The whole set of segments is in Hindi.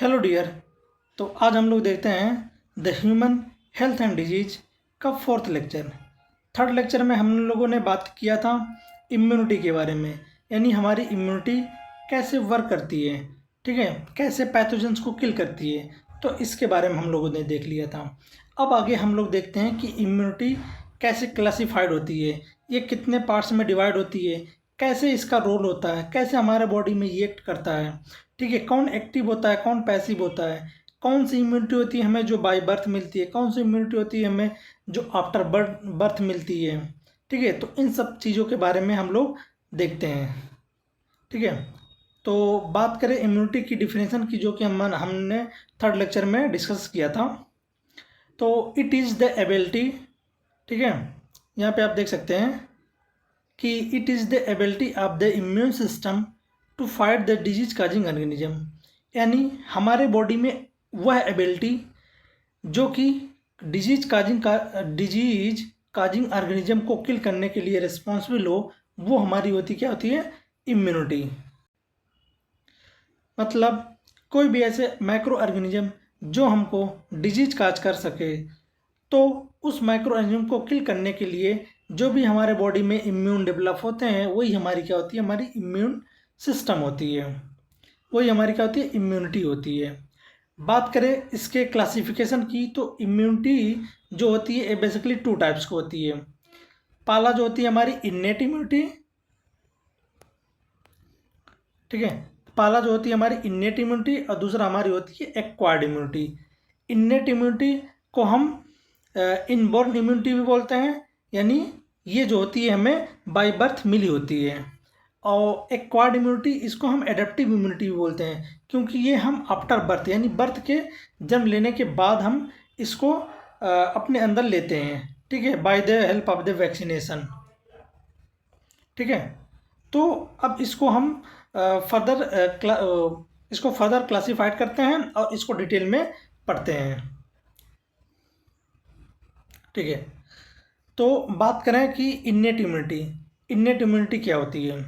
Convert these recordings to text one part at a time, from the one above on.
Hello dear. तो आज हम लोग देखते हैं the human health and disease का फोर्थ लेक्चर। थर्ड लेक्चर में हम लोगों ने बात किया था इम्यूनिटी के बारे में, यानी हमारी इम्यूनिटी कैसे वर्क करती है, ठीक है, कैसे पैथोजेंस को किल करती है। तो इसके बारे में हम लोगों ने देख लिया था। अब आगे हम लोग देखते हैं कि इम्यूनिटी कैसे क्लासिफाइड होती है, ये कितने पार्ट्स में डिवाइड होती है, कैसे इसका रोल होता है, कैसे हमारे बॉडी में ये एक्ट करता है, ठीक है, कौन एक्टिव होता है कौन पैसिव होता है, कौन सी इम्यूनिटी होती है हमें जो बाय बर्थ मिलती है, कौन सी इम्यूनिटी होती है हमें जो आफ्टर बर्थ मिलती है, ठीक है। तो इन सब चीज़ों के बारे में हम लोग देखते हैं, ठीक है। तो बात करें इम्यूनिटी की डिफिनेशन की, जो कि हमने थर्ड लेक्चर में डिस्कस किया था। तो इट इज़ द एबिलिटी, ठीक है, यहाँ पे आप देख सकते हैं कि it is the ability of the immune system to fight the disease causing organism, यानी हमारे बॉडी में वह एबिलिटी जो कि डिजीज काजिंग ऑर्गेनिज्म को किल करने के लिए रिस्पॉन्सिबल हो, वो हमारी क्या होती है, इम्यूनिटी। मतलब कोई भी ऐसे माइक्रो ऑर्गेनिज्म जो हमको डिजीज काज कर सके, तो उस माइक्रो ऑर्गेनिज्म को किल करने के लिए जो भी हमारे बॉडी में इम्यून डेवलप होते हैं, वही हमारी होती है, हमारी इम्यून सिस्टम होती है, वही हमारी होती है, इम्यूनिटी होती है। बात करें इसके क्लासिफिकेशन की, तो इम्यूनिटी जो होती है बेसिकली टू टाइप्स की होती है। पहला जो होती है हमारी इन्नेट इम्यूनिटी, ठीक है, पहला जो होती है हमारी इन्नेट इम्यूनिटी, और दूसरा हमारी होती है एक्वायर्ड इम्यूनिटी। इन्नेट इम्यूनिटी को हम इनबॉर्न इम्यूनिटी भी बोलते हैं, यानी ये जो होती है हमें बाय बर्थ मिली होती है। और एक्वायर्ड इम्यूनिटी, इसको हम एडेप्टिव इम्यूनिटी भी बोलते हैं, क्योंकि ये हम आफ्टर बर्थ यानी बर्थ के जन्म लेने के बाद हम इसको अपने अंदर लेते हैं, ठीक है, by the help of the vaccination, ठीक है। तो अब इसको हम इसको फर्दर क्लासीफाइड करते हैं और इसको डिटेल में पढ़ते हैं, ठीक है। तो बात करें कि इन्नेट इम्यूनिटी क्या होती है,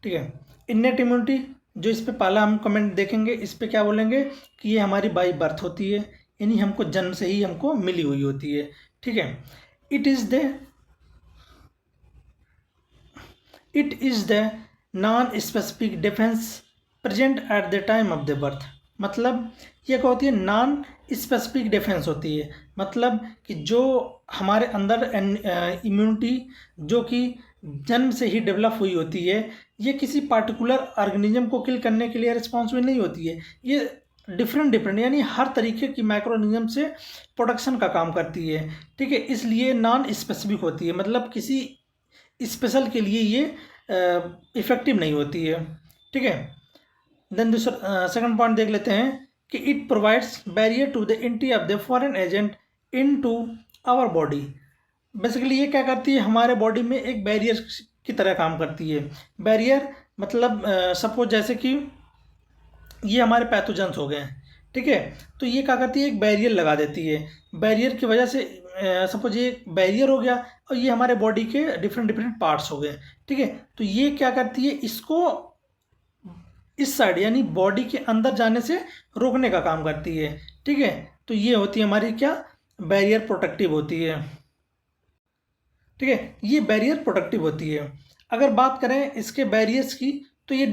ठीक है। इन्नेट इम्यूनिटी जो इस पे पहला हम कमेंट देखेंगे, इस पे क्या बोलेंगे कि ये हमारी बाई बर्थ होती है, यानी हमको जन्म से ही हमको मिली हुई होती है, ठीक है। It is the non specific defence present at the time of the birth. मतलब ये क्या होती है, नॉन स्पेसिफिक डिफेंस होती है, मतलब कि जो हमारे अंदर इम्यूनिटी जो कि जन्म से ही डेवलप हुई होती है, ये किसी पार्टिकुलर ऑर्गेनिज्म को किल करने के लिए रिस्पॉन्सिबल नहीं होती है। ये डिफरेंट यानी हर तरीके की माइक्रो ऑर्गेनिज्म से प्रोडक्शन का काम करती है, ठीक है। इसलिए नॉन स्पेसिफिक होती है, मतलब किसी स्पेशल के लिए ये इफेक्टिव नहीं होती है, ठीक है। देन दूसरा सेकंड पॉइंट देख लेते हैं कि it provides barrier to the entry of the foreign agent into our body. Basically ये क्या करती है, हमारे बॉडी में एक बैरियर की तरह काम करती है। बैरियर मतलब सपोज जैसे कि ये हमारे पैथोजेंस हो गए, ठीक है, तो ये क्या करती है, एक बैरियर लगा देती है। बैरियर की वजह से सपोज ये बैरियर हो गया और ये हमारे बॉडी के डिफरेंट पार्ट्स हो गए, ठीक है। तो ये क्या करती है, इसको इस साइड यानी बॉडी के अंदर जाने से रोकने का काम करती है, ठीक है। तो ये होती है हमारी बैरियर प्रोटेक्टिव होती है, ठीक है, ये बैरियर प्रोटेक्टिव होती है। अगर बात करें इसके बैरियर्स की, तो ये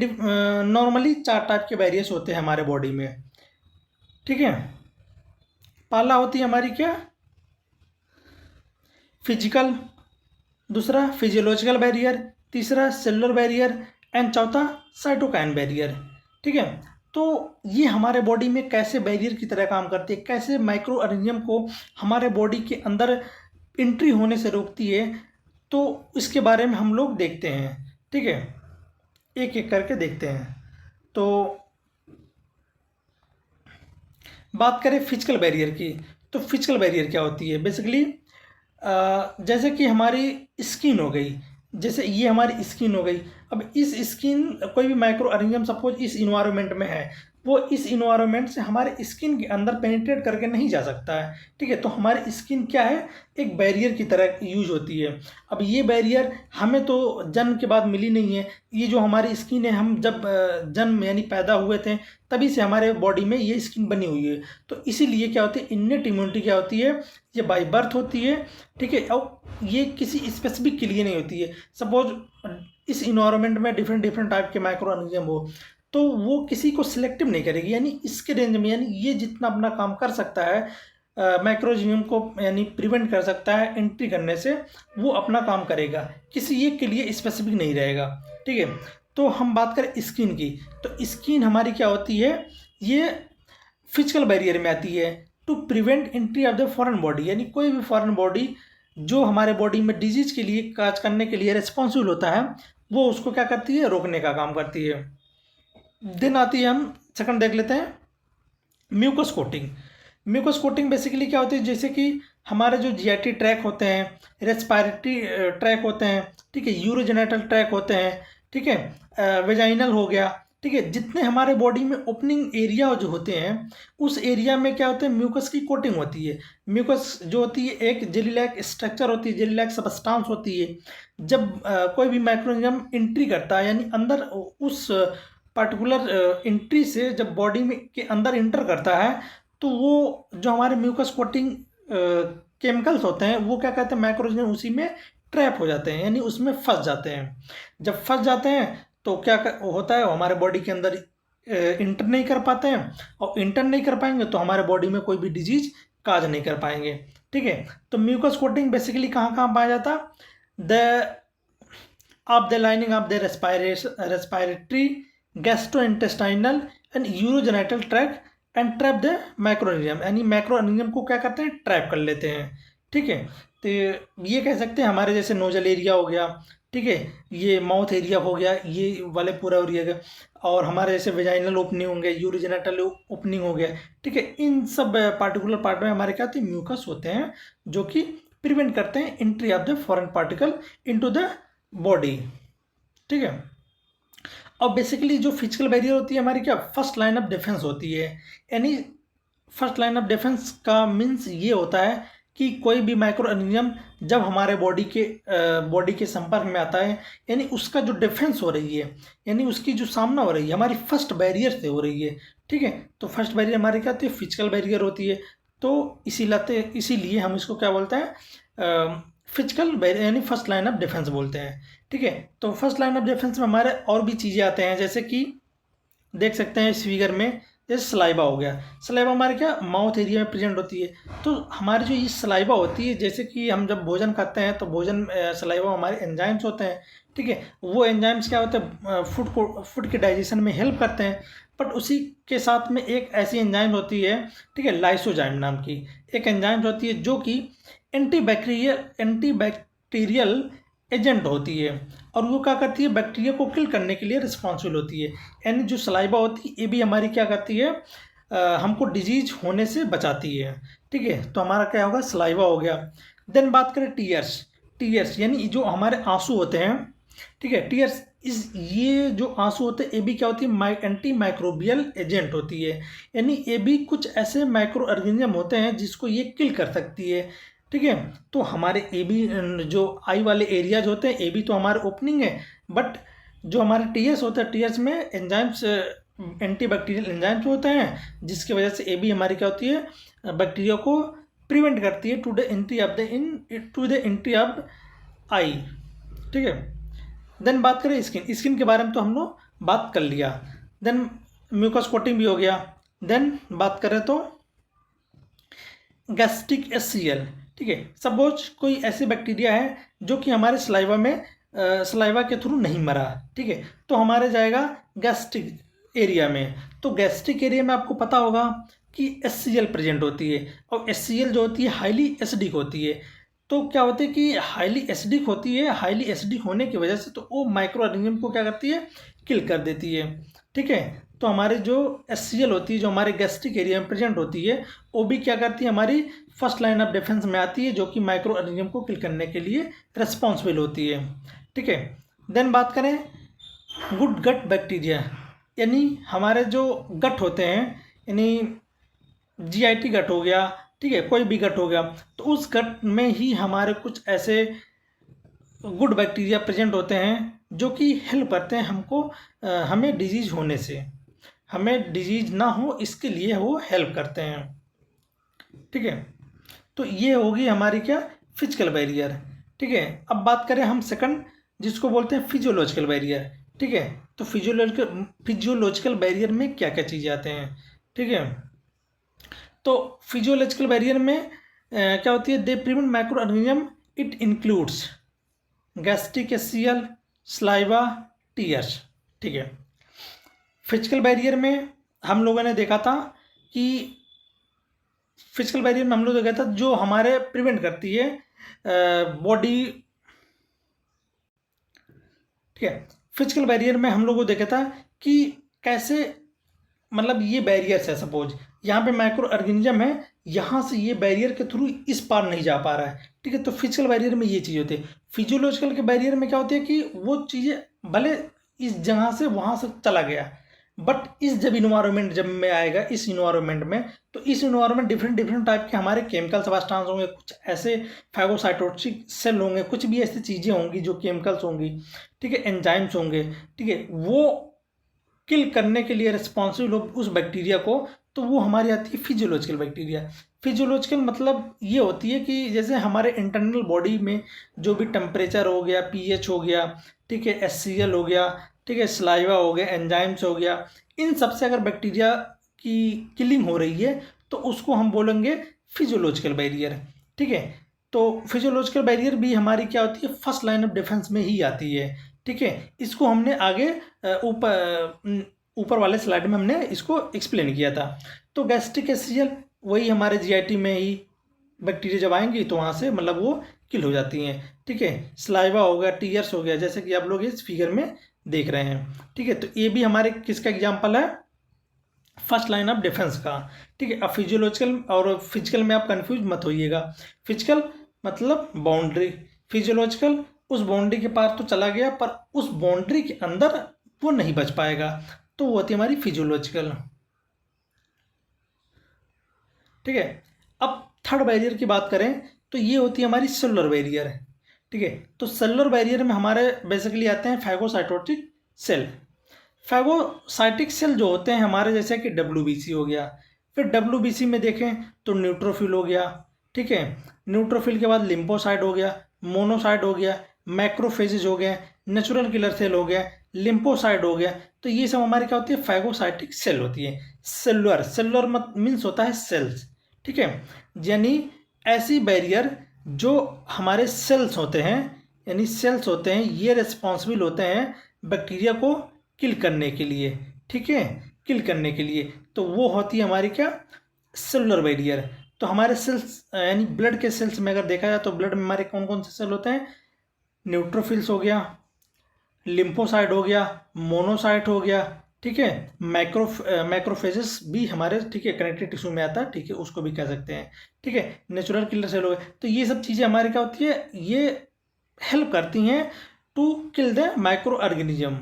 नॉर्मली 4 टाइप के बैरियर्स होते हैं हमारे बॉडी में, ठीक है। पहला होती है हमारी फिजिकल, दूसरा फिजियोलॉजिकल बैरियर, तीसरा सेलुलर बैरियर एंड चौथा साइटोकाइन बैरियर, ठीक है। तो ये हमारे बॉडी में कैसे बैरियर की तरह काम करती है, कैसे माइक्रो ऑर्गेनिज्म को हमारे बॉडी के अंदर एंट्री होने से रोकती है, तो इसके बारे में हम लोग देखते हैं, ठीक है, एक एक करके देखते हैं। तो बात करें फिजिकल बैरियर की, तो फिजिकल बैरियर क्या होती है, बेसिकली जैसे कि हमारी स्किन हो गई, जैसे ये हमारी स्किन हो गई। अब इस स्किन कोई भी माइक्रो ऑर्गेनिज्म सपोज इस इन्वायरमेंट में है, वो इस इन्वायरमेंट से हमारे स्किन के अंदर पेनिट्रेट करके नहीं जा सकता है। ठीक है, तो हमारी स्किन क्या है, एक बैरियर की तरह यूज होती है। अब ये बैरियर हमें तो जन्म के बाद मिली नहीं है, ये जो हमारी स्किन है, हम जब जन्म यानी पैदा हुए थे तभी से हमारे बॉडी में ये स्किन बनी हुई है। तो इसीलिए क्या होती है, इन्नेट इम्यूनिटी क्या होती है, ये बाय बर्थ होती है। ठीक है, और ये किसी स्पेसिफिक के लिए नहीं होती है। सपोज इस इन्वायरमेंट में डिफरेंट डिफरेंट टाइप के माइक्रो ऑर्गेनिज्म हो, तो वो किसी को सिलेक्टिव नहीं करेगी, यानी इसके रेंज में, यानी ये जितना अपना काम कर सकता है माइक्रोजीनियम को यानी प्रिवेंट कर सकता है एंट्री करने से, वो अपना काम करेगा, किसी एक के लिए स्पेसिफिक नहीं रहेगा। ठीक है, तो हम बात करें स्किन की, तो स्किन हमारी क्या होती है, ये फिजिकल बैरियर में आती है to prevent entry of the foreign body, यानी कोई भी फॉरेन बॉडी जो हमारे बॉडी में डिजीज के लिए काज करने के लिए रिस्पॉन्सिबल होता है, वो उसको क्या करती है, रोकने का काम करती है। देन आती है, हम सेकंड देख लेते हैं, mucus coating. Mucus coating basically क्या होती है, जैसे कि हमारे जो जीआईटी ट्रैक होते हैं, रेस्पिरेटरी ट्रैक होते हैं, ठीक है, यूरोजेनेटल ट्रैक होते हैं, ठीक है, वेजाइनल हो गया, ठीक है, जितने हमारे बॉडी में ओपनिंग एरिया जो होते हैं, उस एरिया में क्या होता है, म्यूकस की कोटिंग होती है। म्यूकस जो होती है एक जेली लाइक स्ट्रक्चर होती है, जेली लाइक सबस्टांस होती है। जब कोई भी माइक्रोऑर्गेनिज्म एंट्री करता है, यानी अंदर उस पर्टिकुलर एंट्री से जब बॉडी में के अंदर इंटर करता है, तो वो जो हमारे म्यूकस कोटिंग केमिकल्स होते हैं, वो क्या कहते हैं, माइक्रोऑर्गेनिज्म उसी में ट्रैप हो जाते हैं, यानी उसमें फंस जाते हैं। जब फंस जाते हैं तो क्या होता है, हमारे बॉडी के अंदर इंटर नहीं कर पाते हैं, और इंटर नहीं कर पाएंगे तो हमारे बॉडी में कोई भी डिजीज काज नहीं कर पाएंगे। ठीक है, तो म्यूकस कोटिंग बेसिकली कहाँ कहाँ पाया जाता, the of the lining of the respiratory, gastrointestinal and urogenital track and trap the microorganism, यानी माइक्रोऑर्गेनिज्म को क्या करते हैं, ट्रैप कर लेते हैं। ठीक है, तो ये कह सकते हैं हमारे जैसे नोजल एरिया हो गया, ठीक है, ये माउथ एरिया हो गया, ये वाले पूरा एरिया गया, और हमारे जैसे वेजाइनल ओपनिंग होंगे, यूरोजेनिटल ओपनिंग हो गया। ठीक है, इन सब पार्टिकुलर पार्ट में हमारे क्या होते हैं, म्यूकस होते हैं, जो कि प्रिवेंट करते हैं entry of the foreign particle into the body. ठीक है, और बेसिकली जो फिजिकल बैरियर होती है हमारी, क्या फर्स्ट लाइन ऑफ डिफेंस होती है। यानी फर्स्ट लाइन ऑफ डिफेंस का मीन्स ये होता है कि कोई भी माइक्रो ऑर्गेनिज्म जब हमारे बॉडी के संपर्क में आता है, यानी उसका जो डिफेंस हो रही है, यानी उसकी जो सामना हो रही है, हमारी फर्स्ट बैरियर से हो रही है। ठीक है, तो फर्स्ट बैरियर हमारी क्या होती है, फिजिकल बैरियर होती है। तो इसीलिए हम इसको क्या बोलते हैं, फिजिकल बैरियर, यानी फर्स्ट लाइन ऑफ डिफेंस बोलते हैं। ठीक है, तो फर्स्ट लाइन ऑफ डिफेंस में हमारे और भी चीज़ें आते हैं, जैसे कि देख सकते हैं इस फिगर में, जैसे सलाइवा हो गया। सलाइवा हमारे क्या माउथ एरिया में प्रेजेंट होती है। तो हमारी जो ये सलाइवा होती है, जैसे कि हम जब भोजन खाते हैं तो भोजन सलाइवा हमारे एंजाइम्स होते हैं। ठीक है, वो एंजाइम्स क्या होते हैं, फूड के डाइजेशन में हेल्प करते हैं। बट उसी के साथ में एक ऐसी एंजाइम होती है, ठीक है, लाइसोजाइम नाम की एक एंजाइम होती है, जो कि एंटीबैक्टीरियल एजेंट होती है, और वो क्या करती है, बैक्टीरिया को किल करने के लिए रिस्पॉन्सिबल होती है। यानी जो सलाइवा होती है, ये भी हमारी क्या करती है, हमको डिजीज होने से बचाती है। ठीक है, तो हमारा क्या होगा, सलाइवा हो गया। देन बात करें टीयर्स यानी जो हमारे आंसू होते हैं। ठीक है, टीयर्स ये जो आंसू होते हैं, ये भी क्या होती है, एंटी माइक्रोबियल एजेंट होती है। यानी ये भी कुछ ऐसे माइक्रो ऑर्गेनिज्म होते हैं जिसको ये किल कर सकती है। ठीक है, तो हमारे ए बी जो आई वाले एरियाज होते हैं, ए बी तो हमारे ओपनिंग है, बट जो हमारे टीयर्स होते हैं, टीयर्स में एंजाइम्स एंटीबैक्टीरियल एंजाइम्स होते हैं, जिसकी वजह से ए बी हमारी क्या होती है, बैक्टीरिया को प्रिवेंट करती है टू द एंट्री ऑफ आई। ठीक है, देन बात करें स्किन के बारे में तो हम लोग बात कर लिया। देन म्यूकस कोटिंग भी हो गया। देन बात करें तो गैस्ट्रिक एसियल। ठीक है, सपोज कोई ऐसी बैक्टीरिया है जो कि हमारे सलाइवा के थ्रू नहीं मरा। ठीक है, तो हमारे जाएगा गैस्ट्रिक एरिया में। तो गैस्ट्रिक एरिया में आपको पता होगा कि एचसीएल प्रेजेंट होती है, और एचसीएल जो होती है हाईली एसिडिक होती है। तो क्या होता है कि हाईली एसिडिक होती है, हाईली एसिडिक होने की वजह से तो वो माइक्रो ऑर्गेनिज्म को क्या करती है, किल कर देती है। ठीक है, तो हमारे जो एचसीएल होती है, जो हमारे गैस्ट्रिक एरिया में प्रेजेंट होती है, वो भी क्या करती है, हमारी फर्स्ट लाइन ऑफ डिफेंस में आती है, जो कि माइक्रो ऑर्गेनिज्म को किल करने के लिए रिस्पॉन्सिबल होती है। ठीक है, देन बात करें गुड गट बैक्टीरिया। यानी हमारे जो गट होते हैं, यानी जीआईटी गट हो गया, ठीक है, कोई भी गट हो गया, तो उस गट में ही हमारे कुछ ऐसे गुड बैक्टीरिया प्रेजेंट होते हैं जो कि हेल्प करते हैं हमको, हमें डिजीज होने से, हमें डिजीज ना हो इसके लिए वो हेल्प करते हैं, ठीक है। तो ये होगी हमारी क्या, फिजिकल बैरियर, ठीक है। अब बात करें हम सेकंड, जिसको बोलते हैं फिजियोलॉजिकल बैरियर, ठीक है। तो फिजियोलॉजिकल बैरियर में क्या क्या चीज़ें आते हैं, ठीक है। तो फिजियोलॉजिकल बैरियर में क्या होती है, they prevent micro organism, it includes gastric saliva, tears, ठीक है। फिजिकल बैरियर में हम लोगों ने देखा था कि फिजिकल बैरियर में हम लोग देखा था जो हमारे प्रिवेंट करती है बॉडी, ठीक है। फिजिकल बैरियर में हम लोग को देखा था कि कैसे, मतलब ये बैरियर्स है, सपोज यहाँ पे माइक्रो ऑर्गेनिज्म है, यहाँ से ये बैरियर के थ्रू इस पार नहीं जा पा रहा है, ठीक है। तो फिजिकल बैरियर में ये चीज़ होती है। फिजियोलॉजिकल के बैरियर में क्या होती है कि वो चीज़ें भले इस जगह से वहाँ से चला गया, बट इस जब इन्वायरमेंट जब में आएगा, इस इन्वायरमेंट में, तो इस इन्वायरमेंट डिफरेंट डिफरेंट टाइप के हमारे केमिकल सब्सटेंस होंगे, कुछ ऐसे फैगोसाइटोसिक सेल होंगे, कुछ भी ऐसी चीज़ें होंगी जो केमिकल्स होंगी, ठीक है, एंजाइम्स होंगे, ठीक है, वो किल करने के लिए रिस्पॉन्सिबल हो उस बैक्टीरिया को, तो वो हमारी आती है फिजियोलॉजिकल बैक्टीरिया। फिजियोलॉजिकल मतलब ये होती है कि जैसे हमारे इंटरनल बॉडी में जो भी टेम्परेचर हो गया, पीएच हो गया, ठीक है, एचसीएल हो गया, ठीक है, सलाइवा हो गया, एंजाइम्स हो गया, इन सबसे अगर बैक्टीरिया की किलिंग हो रही है तो उसको हम बोलेंगे फिजियोलॉजिकल बैरियर, ठीक है। तो फिजियोलॉजिकल बैरियर भी हमारी क्या होती है, फर्स्ट लाइन ऑफ डिफेंस में ही आती है, ठीक है। इसको हमने आगे ऊपर वाले स्लाइड में हमने इसको एक्सप्लेन किया था। तो गैस्ट्रिक एसिड वही हमारे जीआईटी में ही बैक्टीरिया जब आएंगी तो वहाँ से मतलब वो किल हो जाती हैं, ठीक है। स्लाइवा हो गया, टीयर्स हो गया, जैसे कि आप लोग इस फिगर में देख रहे हैं, ठीक है। तो ये भी हमारे किसका एग्जाम्पल है, फर्स्ट लाइन ऑफ डिफेंस का, ठीक है। अब फिजियोलॉजिकल और फिजिकल में आप कंफ्यूज मत होइएगा। फिजिकल मतलब बाउंड्री, फिजियोलॉजिकल उस बाउंड्री के पार तो चला गया पर उस बाउंड्री के अंदर वो नहीं बच पाएगा, तो वो होती है हमारी फिजियोलॉजिकल, ठीक है। अब थर्ड बैरियर की बात करें तो ये होती है हमारी सेलुलर बैरियर, ठीक है। तो सेलुलर बैरियर में हमारे बेसिकली आते हैं फैगोसाइटोटिक सेल। फैगोसाइटिक सेल जो होते हैं हमारे, जैसे कि डब्ल्यूबीसी हो गया, फिर डब्ल्यूबीसी में देखें तो न्यूट्रोफिल हो गया, ठीक है। न्यूट्रोफिल के बाद लिम्फोसाइट हो गया, मोनोसाइट हो गया, मैक्रोफेजेज हो गया, नेचुरल किलर सेल हो गया, लिम्फोसाइट हो गया। तो ये सब हमारी क्या होती है, फैगोसाइटिक सेल होती है। सेलुलर, सेलुलर मत मीन्स होता है सेल्स, ठीक है। यानी ऐसी बैरियर जो हमारे सेल्स होते हैं, यानी सेल्स होते हैं, ये रिस्पॉन्सिबल होते हैं बैक्टीरिया को किल करने के लिए, ठीक है, किल करने के लिए। तो वो होती है हमारी क्या, सेलुलर बैरियर। तो हमारे सेल्स यानी ब्लड के सेल्स में अगर देखा जाए तो ब्लड में हमारे कौन कौन से सेल होते हैं, न्यूट्रोफिल्स हो गया, लिम्फोसाइट हो गया, मोनोसाइट हो गया, ठीक है, मैक्रोफेजेस भी हमारे, ठीक है, कनेक्टिव टिश्यू में आता है, ठीक है, उसको भी कह सकते हैं, ठीक है, नेचुरल किलर सेल हो गए। तो ये सब चीज़ें हमारी क्या होती है, ये हेल्प करती हैं to kill the microorganism,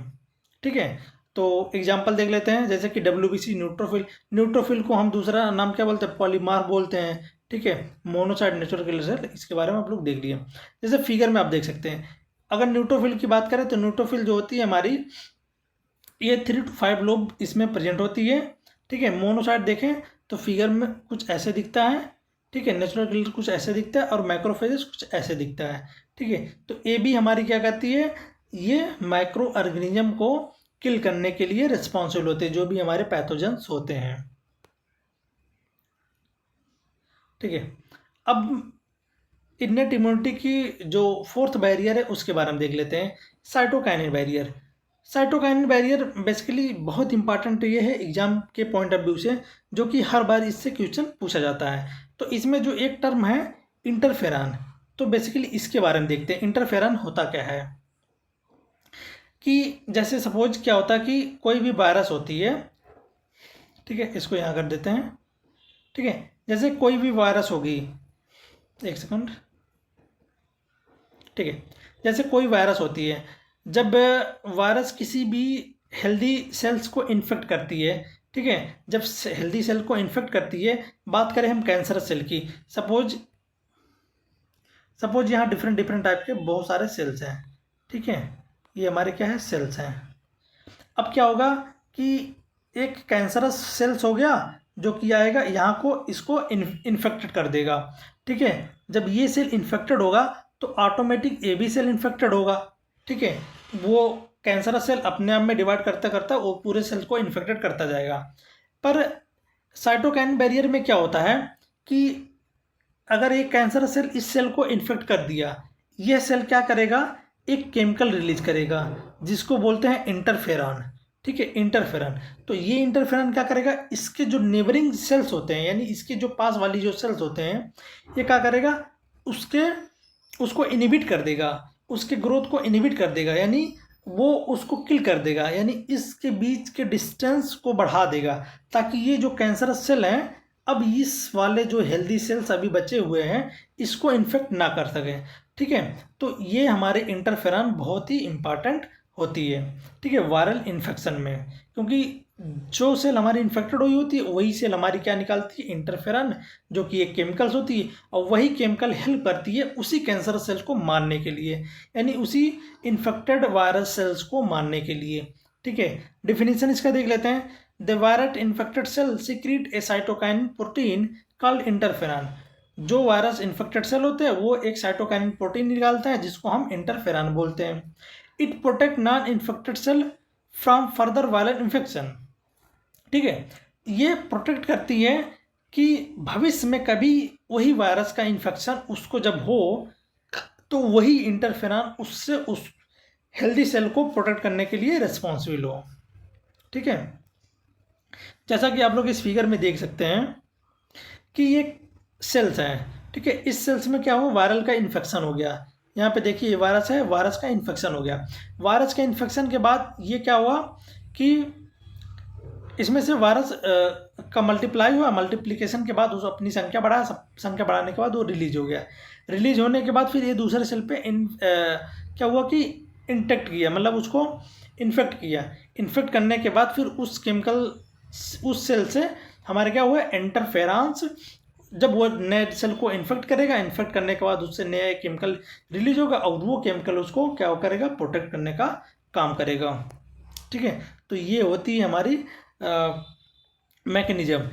ठीक है। तो एग्जाम्पल देख लेते हैं, जैसे कि डब्ल्यूबीसी न्यूट्रोफिल, न्यूट्रोफिल को हम दूसरा नाम क्या बोलते हैं, पॉलीमार बोलते हैं, ठीक है। मोनोसाइट नेचुरल किलर सेल, इसके बारे में आप लोग देख लिए। जैसे फिगर में आप देख सकते हैं, अगर न्यूट्रोफिल की बात करें तो न्यूट्रोफिल जो होती है हमारी, ये 3 to 5 लोब इसमें प्रेजेंट होती है, ठीक है। मोनोसाइट देखें तो फिगर में कुछ ऐसे दिखता है, ठीक है, नेचुरल किलर कुछ ऐसे दिखता है, और मैक्रोफेजेस कुछ ऐसे दिखता है, ठीक है। तो ये भी हमारी क्या कहती है, ये माइक्रो ऑर्गेनिज्म को किल करने के लिए रिस्पॉन्सिबल होते हैं, जो भी हमारे पैथोजेंस होते हैं, ठीक है। अब इनेट इम्यूनिटी की जो फोर्थ बैरियर है उसके बारे में देख लेते हैं, cytokinin barrier. Cytokinin barrier basically बहुत इंपॉर्टेंट ये है एग्जाम के पॉइंट ऑफ व्यू से, जो कि हर बार इससे क्वेश्चन पूछा जाता है। तो इसमें जो एक टर्म है इंटरफेरॉन, तो बेसिकली इसके बारे में देखते हैं, इंटरफेरॉन होता क्या है। कि जैसे सपोज क्या होता है कि कोई भी वायरस होती है, ठीक है, इसको यहाँ कर देते हैं, ठीक है। जैसे कोई भी वायरस होगी, एक सेकंड, ठीक है, जैसे कोई वायरस होती है, जब वायरस किसी भी हेल्दी सेल्स को इन्फेक्ट करती है। ठीक है, जब हेल्दी सेल को इन्फेक्ट करती है, बात करें हम कैंसरस सेल की, सपोज यहाँ डिफरेंट डिफरेंट टाइप के बहुत सारे सेल्स हैं। ठीक है, ये हमारे क्या है, सेल्स हैं। अब क्या होगा कि एक कैंसरस सेल्स हो गया जो कि आएगा यहाँ को, इसको इन्फेक्टेड कर देगा। ठीक है, जब ये सेल इन्फेक्टेड होगा तो automatic a B cell infected होगा। ठीक है, वो कैंसरस सेल अपने आप में डिवाइड करता करता वो पूरे सेल को इन्फेक्टेड करता जाएगा। पर साइटोकाइन बैरियर में क्या होता है कि अगर एक कैंसरस सेल इस सेल को इन्फेक्ट कर दिया, यह सेल क्या करेगा, एक केमिकल रिलीज करेगा जिसको बोलते हैं इंटरफेरॉन। ठीक है, इंटरफेरॉन। तो ये इंटरफेरॉन क्या करेगा, इसके जो नेबरिंग सेल्स होते हैं, यानी इसके जो पास वाली जो सेल्स होते हैं, ये क्या करेगा, उसको इनहिबिट कर देगा, उसके ग्रोथ को इनहिबिट कर देगा, यानी वो उसको किल कर देगा, यानी इसके बीच के डिस्टेंस को बढ़ा देगा, ताकि ये जो कैंसरस सेल हैं अब इस वाले जो हेल्दी सेल्स अभी बचे हुए हैं इसको इन्फेक्ट ना कर सकें। ठीक है, तो ये हमारे इंटरफेरॉन बहुत ही इम्पॉर्टेंट होती है। ठीक है, वायरल इन्फेक्शन में, क्योंकि जो सेल हमारी इन्फेक्टेड हुई होती है वही सेल हमारी क्या निकालती है, इंटरफेरॉन, जो कि एक केमिकल्स होती है, और वही केमिकल हेल्प करती है उसी कैंसर सेल्स को मारने के लिए, यानी उसी इन्फेक्टेड वायरस सेल्स को मारने के लिए। ठीक है, डिफिनीशन इसका देख लेते हैं। The virus infected cell secret a cytokine protein called interferon. जो वायरस इन्फेक्टेड सेल होते हैं वो एक साइटोकाइन प्रोटीन निकालता है जिसको हम इंटरफेरॉन बोलते हैं। It protect non infected cell from further viral infection. ठीक है, ये प्रोटेक्ट करती है कि भविष्य में कभी वही वायरस का इन्फेक्शन उसको जब हो तो वही इंटरफेरॉन उससे उस हेल्दी सेल को प्रोटेक्ट करने के लिए रिस्पॉन्सिबल हो। ठीक है, जैसा कि आप लोग इस फिगर में देख सकते हैं कि ये सेल्स हैं। ठीक है, इस सेल्स में क्या हुआ, वायरल का इन्फेक्शन हो गया। यहाँ पे देखिए ये वायरस है, वायरस का इन्फेक्शन हो गया। वायरस के इन्फेक्शन के बाद ये क्या हुआ कि इसमें से वायरस का मल्टीप्लाई हुआ, मल्टीप्लिकेशन के बाद उस अपनी संख्या बढ़ाया, संख्या बढ़ाने के बाद वो रिलीज हो गया। रिलीज होने के बाद फिर ये दूसरे सेल पे क्या हुआ कि इंटेक्ट किया, मतलब उसको इन्फेक्ट किया। इन्फेक्ट करने के बाद फिर उस केमिकल उस सेल से हमारे क्या हुआ, इंटरफेरॉन्स, जब वो नए सेल को इन्फेक्ट करेगा, इन्फेक्ट करने के बाद उससे नया केमिकल रिलीज होगा और वो केमिकल उसको क्या करेगा, प्रोटेक्ट करने का काम करेगा। ठीक है, तो ये होती है हमारी मैकेनिज्म,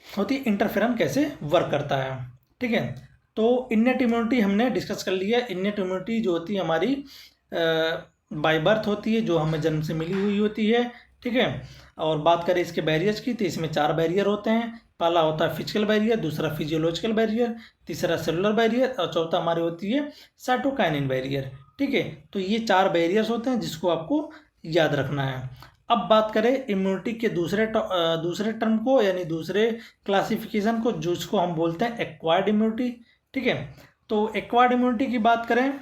होती है इंटरफेरॉन कैसे वर्क करता है। ठीक है, तो इन्नेट इम्यूनिटी हमने डिस्कस कर लिया। इन्नेट इम्यूनिटी जो होती है हमारी बाय बर्थ होती है, जो हमें जन्म से मिली हुई होती है। ठीक है, और बात करें इसके बैरियर्स की तो इसमें 4 बैरियर होते हैं। पहला होता है फिजिकल बैरियर, दूसरा फिजियोलॉजिकल बैरियर, तीसरा सेलुलर बैरियर और चौथा हमारी होती है साइटोकाइनिन बैरियर। ठीक है, तो ये 4 बैरियर्स होते हैं जिसको आपको याद रखना है। अब बात करें इम्यूनिटी के दूसरे टर्म को, यानी दूसरे क्लासिफिकेशन को, जिसको हम बोलते हैं एक्वायर्ड इम्यूनिटी। ठीक है, तो एक्वायर्ड इम्यूनिटी की बात करें,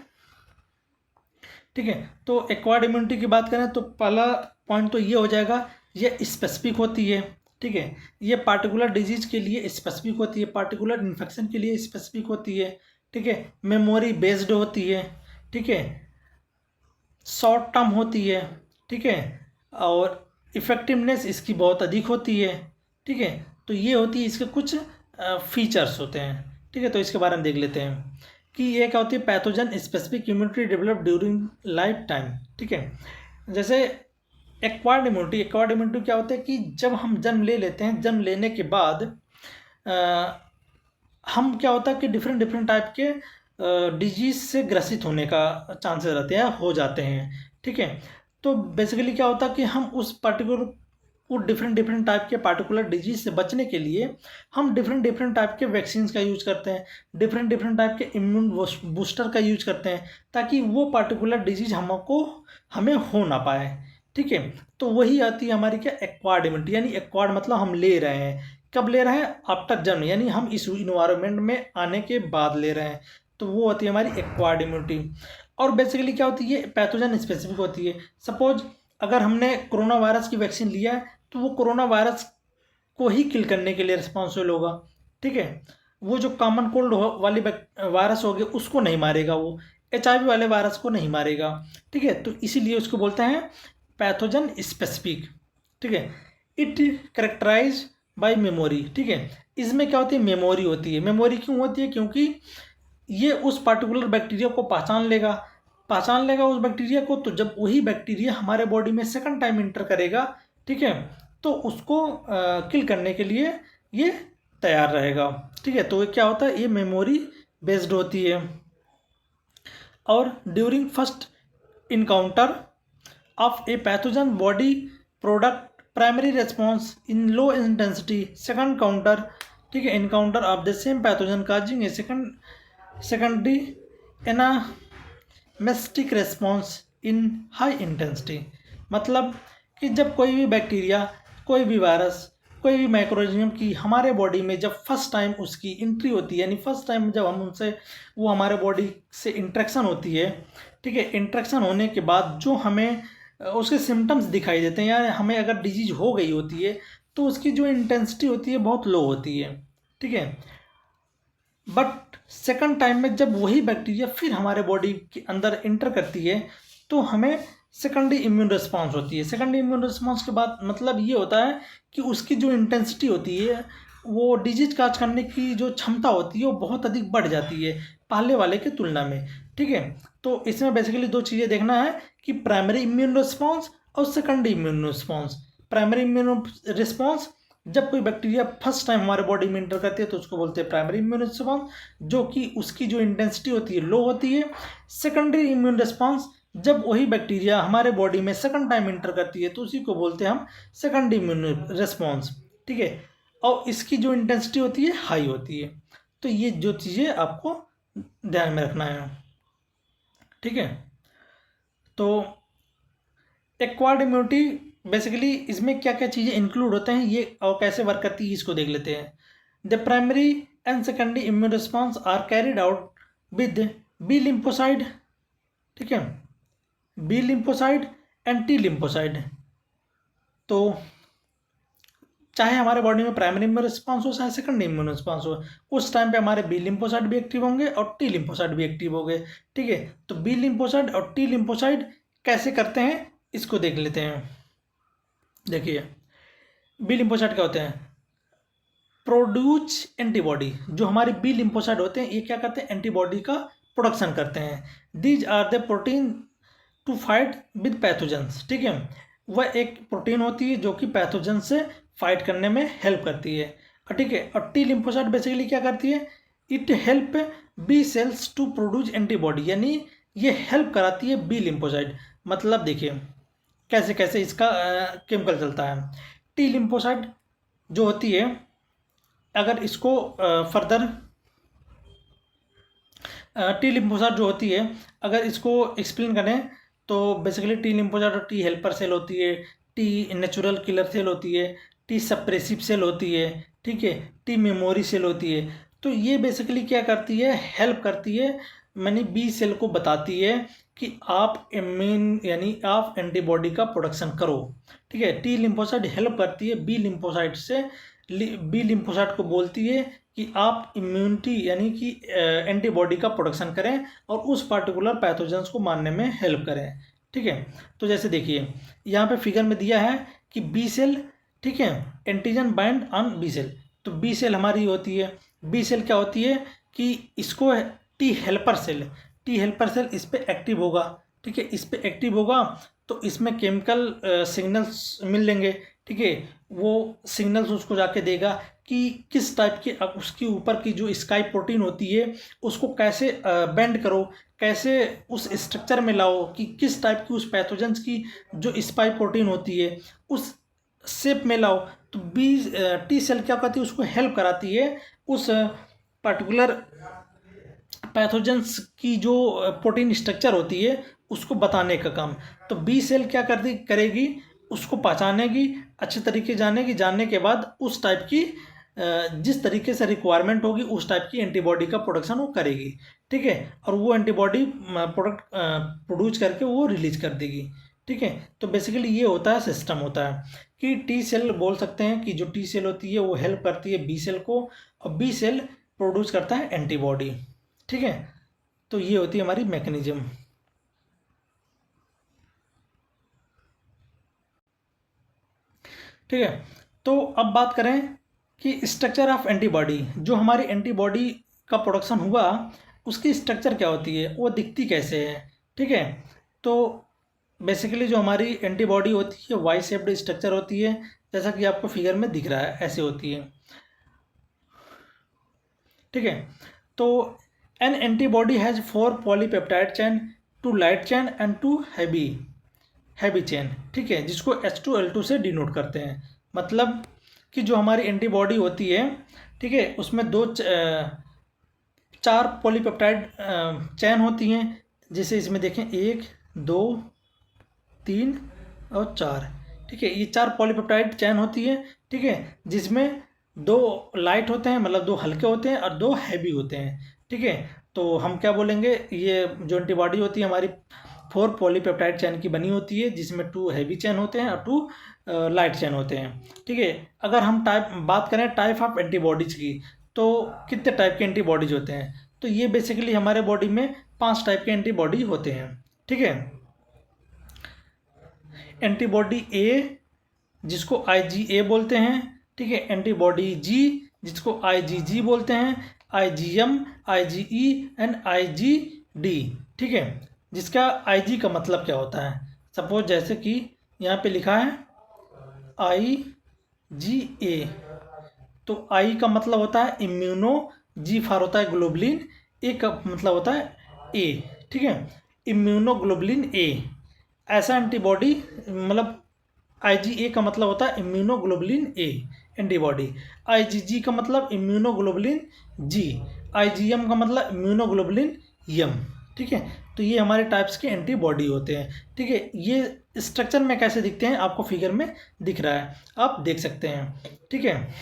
ठीक है, तो एक्वायर्ड इम्यूनिटी की बात करें तो पहला पॉइंट तो ये हो जाएगा, ये स्पेसिफिक होती है। ठीक है, ये पार्टिकुलर डिजीज के लिए स्पेसिफिक होती है, पार्टिकुलर इन्फेक्शन के लिए स्पेसिफिक होती है। ठीक है, मेमोरी बेस्ड होती है। ठीक है, शॉर्ट टर्म होती है। ठीक है, और इफ़ेक्टिवनेस इसकी बहुत अधिक होती है। ठीक है, तो ये होती है, इसके कुछ फीचर्स होते हैं। ठीक है, तो इसके बारे में देख लेते हैं कि ये क्या होती है, pathogen specific immunity develop during life time. ठीक है, जैसे एक्वायर्ड इम्यूनिटी क्या होता है कि जब हम जन्म ले लेते हैं, जन्म लेने के बाद हम क्या होता है कि डिफरेंट डिफरेंट टाइप के डिजीज से ग्रसित होने का चांसेस रहते हैं, हो जाते हैं। ठीक है, तो बेसिकली क्या होता है कि हम उस डिफरेंट डिफरेंट टाइप के पार्टिकुलर डिजीज से बचने के लिए हम डिफरेंट डिफरेंट टाइप के वैक्सीन का यूज करते हैं, डिफरेंट डिफरेंट टाइप के इम्यून बूस्टर का यूज करते हैं, ताकि वो पार्टिकुलर डिजीज हमें हो ना पाए। ठीक है, तो वही आती है हमारी क्या, एक्वायर्ड इम्यूनिटी, यानी एक्वायर्ड मतलब हम ले रहे हैं, कब ले रहे हैं, आफ्टर जन्म, यानी हम इस इन्वायरमेंट में आने के बाद ले रहे हैं, तो वो होती है हमारी एक्वायर्ड इम्यूनिटी। और बेसिकली क्या होती है, पैथोजन स्पेसिफिक होती है। सपोज अगर हमने कोरोना वायरस की वैक्सीन लिया है तो वो कोरोना वायरस को ही किल करने के लिए रिस्पॉन्सिबल होगा। ठीक है, वो जो कॉमन कोल्ड वाली वायरस होगी उसको नहीं मारेगा, वो HIV वाले वायरस को नहीं मारेगा। ठीक है, तो इसीलिए उसको बोलते हैं पैथोजन स्पेसिफिक, ठीक है। इट करेक्टराइज बाय मेमोरी, ठीक है। इसमें क्या होती है, मेमोरी होती है। मेमोरी क्यों होती है, क्योंकि ये उस पार्टिकुलर बैक्टीरिया को पहचान लेगा उस बैक्टीरिया को। तो जब वही बैक्टीरिया हमारे बॉडी में सेकंड टाइम इंटर करेगा, ठीक है, तो उसको किल करने के लिए ये तैयार रहेगा, ठीक है। तो ये क्या होता है, ये मेमोरी बेस्ड होती है। और during first encounter of a pathogen body product primary response in low intensity second counter, ठीक है, encounter of the same pathogen causing a secondary anamnestic response in high intensity. मतलब कि जब कोई भी बैक्टीरिया, कोई भी वायरस, कोई भी माइक्रोऑर्गेनिज्म की हमारे बॉडी में जब फर्स्ट टाइम उसकी एंट्री होती है, यानी फर्स्ट टाइम जब हम उनसे वो हमारे बॉडी से इंट्रैक्शन होती है, ठीक है, इंट्रैक्शन होने के बाद जो हमें उसके सिम्टम्स दिखाई देते हैं, या हमें अगर डिजीज हो गई होती है तो उसकी जो इंटेंसिटी होती है बहुत लो होती है, ठीक है। बट सेकंड टाइम में जब वही बैक्टीरिया फिर हमारे बॉडी के अंदर इंटर करती है तो हमें सेकेंडरी इम्यून रिस्पॉन्स होती है। सेकेंडरी इम्यून रिस्पॉन्स के बाद मतलब ये होता है कि उसकी जो इंटेंसिटी होती है, वो डिजीज काज करने की जो क्षमता होती है वो बहुत अधिक बढ़ जाती है पहले वाले की तुलना में, ठीक है। तो इसमें बेसिकली दो चीज़ें देखना है कि प्राइमरी इम्यून रिस्पॉन्स और secondary immune response. Primary immune response, जब कोई बैक्टीरिया फर्स्ट टाइम हमारे बॉडी में इंटर करती है तो उसको बोलते हैं प्राइमरी इम्यून रिस्पॉन्स, जो कि उसकी जो इंटेंसिटी होती है लो होती है। सेकेंडरी इम्यून रिस्पॉन्स, जब वही बैक्टीरिया हमारे बॉडी में सेकंड टाइम इंटर करती है तो उसी को बोलते हैं हम सेकंड इम्यून रिस्पॉन्स, ठीक है। और इसकी जो इंटेंसिटी होती है हाई होती है। तो ये जो चीज़ें आपको ध्यान में रखना है, ठीक है। तो एक्वायर्ड इम्यूनिटी बेसिकली इसमें क्या क्या चीज़ें इंक्लूड होते हैं ये और कैसे वर्क करती है इसको देख लेते हैं। The primary and secondary immune response are carried out with B lymphocyte, ठीक है, B lymphocyte and T lymphocyte. तो चाहे हमारे बॉडी में प्राइमरी इम्यून रिस्पॉन्स हो चाहे सेकंड इम्यून रिस्पॉन्स हो, उस टाइम पे हमारे बी लिम्फोसाइड भी एक्टिव होंगे और टी लिम्फोसाइड भी एक्टिव होंगे, ठीक है। तो बी लिम्फोसाइड और टी लिम्फोसाइड कैसे करते हैं इसको देख लेते हैं। देखिए, बी लिम्फोसाइट क्या होते हैं, प्रोड्यूस एंटीबॉडी। जो हमारे बी लिम्फोसाइट होते हैं ये क्या करते हैं, एंटीबॉडी का प्रोडक्शन करते हैं। These are the protein to fight with pathogens, ठीक है। वह एक प्रोटीन होती है जो कि पैथोजन से फाइट करने में हेल्प करती है, ठीक है। और टी लिम्फोसाइट बेसिकली क्या करती है, it help B cells to produce antibody, यानी ये हेल्प कराती है बी लिम्फोसाइट। मतलब देखिए कैसे कैसे इसका केमिकल चलता है। टी लिम्फोसाइट जो होती है, अगर इसको फर्दर टी लिम्फोसाइट जो होती है अगर इसको एक्सप्लेन करें तो बेसिकली टी लिम्फोसाइट और टी हेल्पर सेल होती है, टी नेचुरल किलर सेल होती है, टी सप्रेसिव सेल होती है, ठीक है, टी मेमोरी सेल होती है। तो ये बेसिकली क्या करती है, हेल्प करती है, यानी बी सेल को बताती है कि आप इम्यून यानी आप एंटीबॉडी का प्रोडक्शन करो, ठीक है। टी लिम्फोसाइट हेल्प करती है बी लिम्फोसाइट से, बी लिम्फोसाइट को बोलती है कि आप इम्यूनिटी यानी कि एंटीबॉडी का प्रोडक्शन करें और उस पार्टिकुलर पैथोजेंस को मारने में हेल्प करें, ठीक है। तो जैसे देखिए यहाँ पे फिगर में दिया है कि बी सेल, ठीक है, antigen bind on B cell. तो बी सेल हमारी होती है, बी सेल क्या होती है कि इसको टी हेल्पर सेल इस पर एक्टिव होगा, ठीक है, इस पर एक्टिव होगा तो इसमें केमिकल सिग्नल्स मिल लेंगे, ठीक है। वो सिग्नल्स उसको जाके देगा कि किस टाइप की उसके ऊपर की जो स्काई प्रोटीन होती है उसको कैसे बेंड करो, कैसे उस स्ट्रक्चर में लाओ कि किस टाइप की उस पैथोजेंस की जो स्पाइक प्रोटीन होती है उस शेप में लाओ। तो बी टी सेल क्या करती है, उसको हेल्प कराती है उस पर्टिकुलर पैथोजेंस की जो प्रोटीन स्ट्रक्चर होती है उसको बताने का काम। तो बी सेल क्या करेगी, उसको पहचानेगी, अच्छे तरीके जानने के बाद उस टाइप की जिस तरीके से रिक्वायरमेंट होगी उस टाइप की एंटीबॉडी का प्रोडक्शन वो करेगी, ठीक है। और वो एंटीबॉडी प्रोडक्ट प्रोड्यूस करके वो रिलीज कर देगी, ठीक है। तो बेसिकली ये होता है, सिस्टम होता है कि टी सेल बोल सकते हैं कि जो टी सेल होती है वो हेल्प करती है बी सेल को और बी सेल प्रोड्यूस करता है एंटीबॉडी, ठीक है। तो ये होती है हमारी मैकेनिज्म। ठीक है। तो अब बात करें कि स्ट्रक्चर ऑफ एंटीबॉडी, जो हमारी एंटीबॉडी का प्रोडक्शन हुआ उसकी स्ट्रक्चर क्या होती है, वो दिखती कैसे है। ठीक है। तो बेसिकली जो हमारी एंटीबॉडी होती है वाई शेप्ड स्ट्रक्चर होती है, जैसा कि आपको फिगर में दिख रहा है, ऐसे होती है। ठीक है। तो N antibody has 4 polypeptide chain, 2 light chain and 2 heavy chain. ठीक है, जिसको H2L2 से डिनोट करते हैं। मतलब कि जो हमारी एंटीबॉडी होती है, ठीक है, उसमें 4 पॉलीपेप्टाइड चेन होती हैं। जैसे इसमें देखें 1 2 3 और 4। ठीक है, ये 4 पॉलीपेप्टाइड चेन होती है। ठीक है, जिसमें 2 लाइट होते हैं, मतलब 2 हल्के होते हैं, और 2 हैवी होते हैं। ठीक है, तो हम क्या बोलेंगे, ये जो एंटीबॉडी होती है हमारी 4 पॉलीपेप्टाइड चेन की बनी होती है, जिसमें 2 हैवी चेन होते हैं और 2 लाइट चेन होते हैं। ठीक है, अगर हम बात करें टाइप ऑफ एंटीबॉडीज की, तो कितने टाइप के एंटीबॉडीज होते हैं, तो ये बेसिकली हमारे बॉडी में 5 टाइप के एंटीबॉडी होते हैं। ठीक है, एंटीबॉडी ए, जिसको IgA बोलते हैं। ठीक है, एंटीबॉडी जी, जिसको IgG बोलते हैं, IgM, IgE एंड IgD। ठीक है, जिसका IG का मतलब क्या होता है, सपोज जैसे कि यहाँ पे लिखा है IgA, तो I का मतलब होता है इम्यूनो, G फॉर होता है ग्लोबुलिन, A का मतलब होता है A। ठीक है, इम्यूनोग्लोबुलिन A, ऐसा एंटीबॉडी, मतलब IgA का मतलब होता है इम्यूनोग्लोबुलिन ए एंटीबॉडी, IgG का मतलब इम्यूनोग्लोबुलिन जी, IgM का मतलब इम्यूनोग्लोबुलिन यम। ठीक है, तो ये हमारे टाइप्स के एंटीबॉडी होते हैं। ठीक है, ये स्ट्रक्चर में कैसे दिखते हैं आपको फिगर में दिख रहा है, आप देख सकते हैं। ठीक है,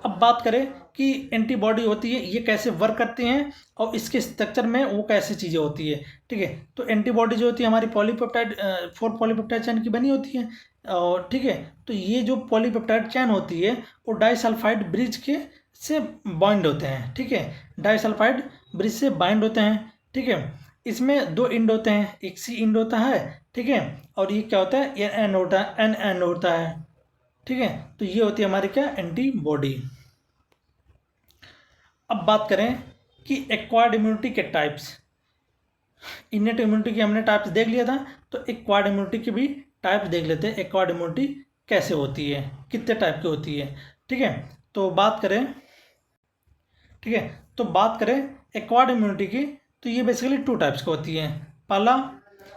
अब बात करें कि एंटीबॉडी होती है ये कैसे वर्क करती हैं और इसके स्ट्रक्चर में वो कैसे चीज़ें होती है। ठीक है, तो एंटीबॉडी जो होती है हमारी पॉलीपेप्टाइड 4 पॉलीपेप्टाइड चैन की बनी होती है। और ठीक है, तो ये जो पॉलीपेप्टाइड चैन होती है वो डाइसल्फाइड ब्रिज के से बाइंड होते हैं। ठीक है, डाइसल्फाइड ब्रिज से बाइंड होते हैं। ठीक है, इसमें 2 इंड होते हैं, एक सी इंड होता है। ठीक है, और ये क्या होता है, एन एंड होता है। ठीक है, तो ये होती है हमारी क्या, एंटीबॉडी। अब बात करें कि एक्वायर्ड इम्यूनिटी के टाइप्स, इनेट इम्यूनिटी की हमने टाइप्स देख लिया था, तो एक्वायर्ड इम्यूनिटी की भी टाइप्स देख लेते हैं। एक्वायर्ड इम्यूनिटी कैसे होती है, कितने टाइप की होती है। ठीक है, तो बात करें, ठीक है, तो बात करें एक्वायर्ड इम्यूनिटी की, तो ये बेसिकली 2 टाइप्स की होती है। पहला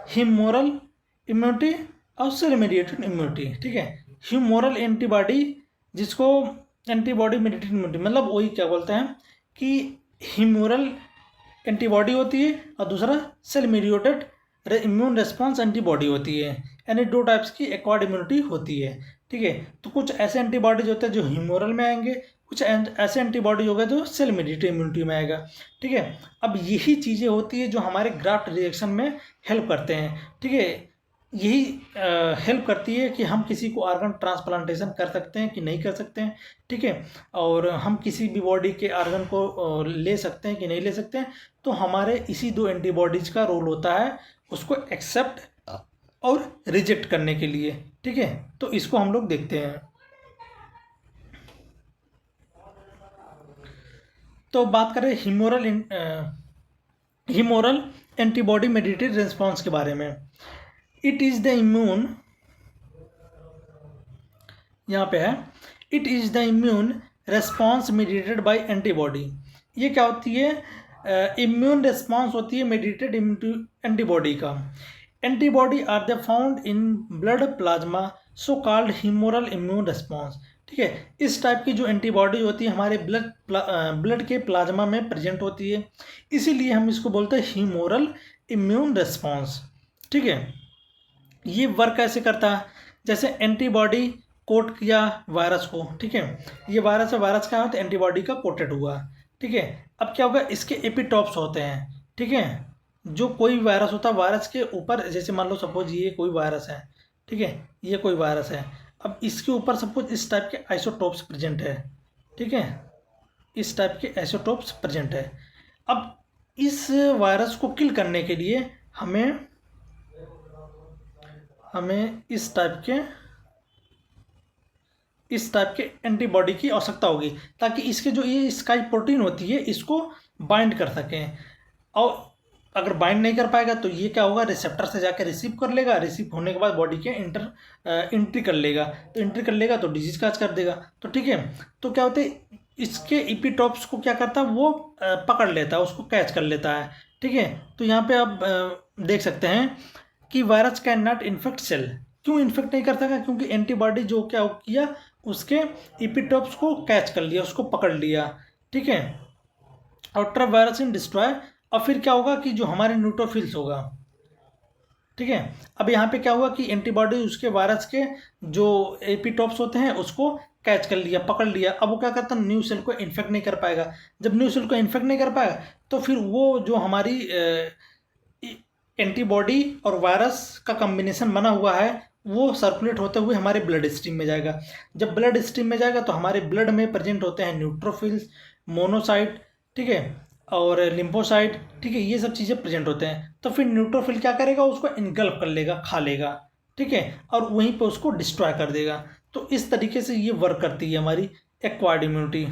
ह्यूमोरल इम्यूनिटी और सेल मेडिएटेड इम्यूनिटी। ठीक है, ह्यूमोरल एंटीबॉडी, जिसको एंटीबॉडी मेडिएटेड इम्यूनिटी, मतलब वही क्या बोलते हैं कि ह्यूमोरल एंटीबॉडी होती है और दूसरा cell mediated immune response antibody होती है। यानी 2 टाइप्स की एक्वायर्ड इम्यूनिटी होती है। ठीक है, तो कुछ ऐसे एंटीबॉडीज होते हैं जो ह्यूमोरल में आएंगे, कुछ ऐसे एंटीबॉडी हो गए जो सेल मेडिएटेड इम्यूनिटी में आएगा। ठीक है, अब यही चीज़ें होती है जो हमारे ग्राफ्ट रिएक्शन में हेल्प करते हैं। ठीक है, यही हेल्प करती है कि हम किसी को ऑर्गन ट्रांसप्लांटेशन कर सकते हैं कि नहीं कर सकते हैं। ठीक है, और हम किसी भी बॉडी के ऑर्गन को ले सकते हैं कि नहीं ले सकते हैं। तो हमारे इसी 2 एंटीबॉडीज का रोल होता है उसको एक्सेप्ट और रिजेक्ट करने के लिए। ठीक है, तो इसको हम लोग देखते हैं। तो बात करें ह्यूमोरल एंटीबॉडी मेडिएटेड रिस्पॉन्स के बारे में। इट इज़ द इम्यून, यहाँ पे है, it is the immune response mediated by antibody. ये क्या होती है, इम्यून रेस्पॉन्स होती है मेडिएटेड एंटीबॉडी का। Antibody are the found in blood plasma, so called humoral immune response. ठीक है, इस टाइप की जो एंटीबॉडी होती है हमारे ब्लड के प्लाज्मा में प्रेजेंट होती है, इसीलिए हम इसको बोलते हैं ह्यूमोरल इम्यून रेस्पॉन्स। ठीक है, ये वर्क कैसे करता है, जैसे एंटीबॉडी कोट किया वायरस को। ठीक है, ये वायरस है, वायरस क्या होता है, एंटीबॉडी का कोटेड हुआ। ठीक है, अब क्या होगा, इसके एपिटॉप्स होते हैं। ठीक है, जो कोई वायरस होता है वायरस के ऊपर, जैसे मान लो सपोज ये कोई वायरस है। ठीक है, ये कोई वायरस है, अब इसके ऊपर सपोज इस टाइप के आइसोटोप्स प्रेजेंट है। ठीक है, इस टाइप के आइसोटोप्स प्रेजेंट है। अब इस वायरस को किल करने के लिए हमें इस टाइप के इस टाइप के एंटीबॉडी की आवश्यकता होगी, ताकि इसके जो ये स्पाइक प्रोटीन होती है इसको बाइंड कर सकें। और अगर बाइंड नहीं कर पाएगा तो ये क्या होगा, रिसेप्टर से जाकर रिसीव कर लेगा, रिसीव होने के बाद बॉडी के एंट्री कर लेगा, तो एंट्री कर लेगा तो डिजीज काज कर देगा। तो ठीक है, तो क्या होते हैं, इसके इपीटॉप्स को क्या करता है, वो पकड़ लेता है, उसको कैच कर लेता है। ठीक है, तो यहाँ पे आप देख सकते हैं कि virus can not infect cell. क्यों इन्फेक्ट नहीं कर सका, क्योंकि एंटीबॉडी जो क्या किया, उसके इपीटॉप्स को कैच कर लिया, उसको पकड़ लिया। ठीक है, और ट्रैप वायरस इन डिस्ट्रॉय, और फिर क्या होगा कि जो हमारे न्यूट्रोफिल्स होगा, ठीक है, अब यहाँ पे क्या हुआ कि एंटीबॉडी उसके वायरस के जो एपिटॉप्स होते हैं उसको कैच कर लिया, पकड़ लिया। अब वो क्या करता है, न्यू सेल को इन्फेक्ट नहीं कर पाएगा। जब न्यू सेल को इन्फेक्ट नहीं कर पाएगा तो फिर वो जो हमारी एंटीबॉडी और वायरस का कॉम्बिनेशन बना हुआ है वो सर्कुलेट होते हुए हमारे ब्लड स्ट्रीम में जाएगा। जब ब्लड स्ट्रीम में जाएगा तो हमारे ब्लड में प्रेजेंट होते हैं न्यूट्रोफिल्स, मोनोसाइट, ठीक है, और लिम्फोसाइट, ठीक है, ये सब चीज़ें प्रेजेंट होते हैं। तो फिर न्यूट्रोफिल क्या करेगा, उसको इनगल्फ कर लेगा, खा लेगा, ठीक है, और वहीं पे उसको डिस्ट्रॉय कर देगा। तो इस तरीके से ये वर्क करती है हमारी एक्वायर्ड इम्यूनिटी।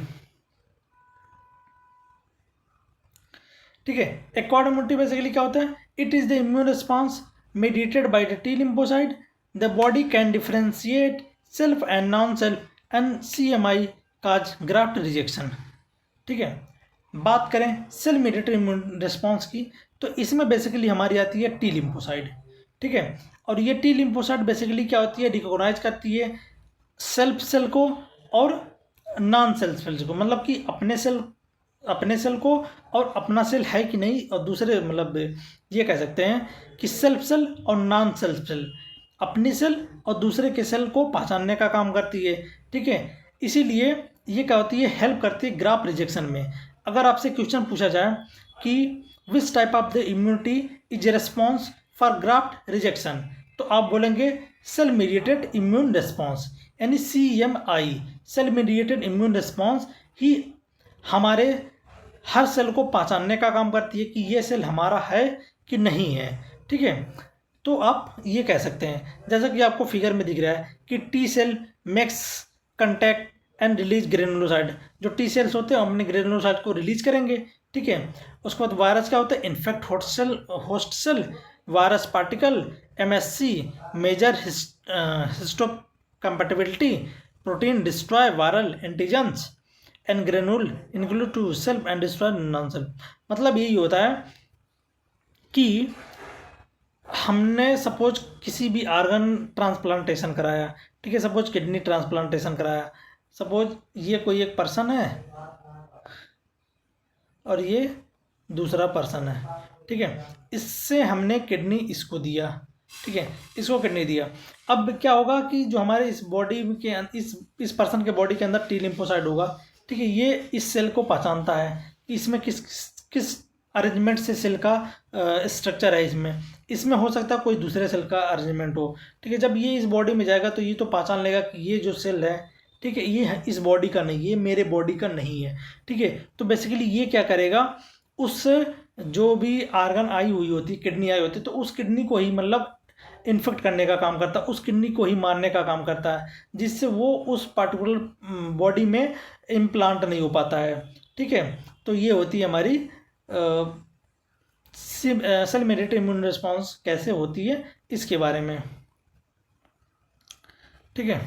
ठीक है, एक्वायर्ड इम्यूनिटी बेसिकली क्या होता है, it is the immune response mediated by the T lymphocyte. The body can differentiate self and non-self and CMI cause graft rejection. ठीक है, बात करें सेल मीडिएटेड इम्यून रिस्पॉन्स की, तो इसमें बेसिकली हमारी आती है टी लिम्फोसाइड। ठीक है, और ये टी लिम्फोसाइड बेसिकली क्या होती है, रिकॉग्नाइज करती है सेल्फ सेल को और नॉन सेल्फ सेल्स को, मतलब कि अपने सेल को और अपना सेल है कि नहीं, और दूसरे मतलब ये कह सकते हैं कि सेल्फ सेल और नॉन सेल्फ सेल, अपनी सेल और दूसरे के सेल को पहचानने का काम करती है। ठीक है, इसीलिए ये क्या होती है, हेल्प करती है ग्राफ्ट रिजेक्शन में। अगर आपसे क्वेश्चन पूछा जाए कि which type of the immunity is response for graft rejection, तो आप बोलेंगे सेल मीडिएटेड इम्यून रिस्पॉन्स, यानी CMI, cell mediated immune response ही हमारे हर सेल को पहचानने का काम करती है कि ये सेल हमारा है कि नहीं है। ठीक है, तो आप ये कह सकते हैं, जैसा कि आपको फिगर में दिख रहा है कि T cell makes contact and release granulocide. जो टी सेल्स होते हैं अपने ग्रेनुलोसाइड को रिलीज करेंगे। ठीक है, उसके बाद वायरस क्या होता है, infect host cell, virus particle, MSC major histocompatibility, protein destroy viral antigens and granule include to self and destroy non self. मतलब यही होता है कि हमने सपोज किसी भी आर्गन ट्रांसप्लांटेशन कराया, ठीक है, सपोज किडनी ट्रांसप्लांटेशन कराया, सपोज ये कोई एक पर्सन है और ये दूसरा पर्सन है। ठीक है, इससे हमने किडनी इसको दिया, ठीक है, इसको किडनी दिया। अब क्या होगा कि जो हमारे इस बॉडी के इस पर्सन के बॉडी के अंदर टी लिम्फोसाइड होगा। ठीक है, ये इस सेल को पहचानता है कि इसमें किस किस अरेंजमेंट से सेल का स्ट्रक्चर है। इसमें हो सकता है कोई दूसरे सेल का अरेंजमेंट हो। ठीक है, जब ये इस बॉडी में जाएगा तो ये तो पहचान लेगा कि ये जो सेल है, ठीक है, ये है इस बॉडी का नहीं, ये मेरे बॉडी का नहीं है। ठीक है, तो बेसिकली ये क्या करेगा, उस जो भी आर्गन आई हुई होती, किडनी आई होती, तो उस किडनी को ही मतलब इन्फेक्ट करने का काम करता है, उस किडनी को ही मारने का काम करता है, जिससे वो उस पार्टिकुलर बॉडी में इम्प्लांट नहीं हो पाता है। ठीक है, तो ये होती है हमारी सेल मीडिएटेड इम्यून रिस्पॉन्स कैसे होती है इसके बारे में। ठीक है,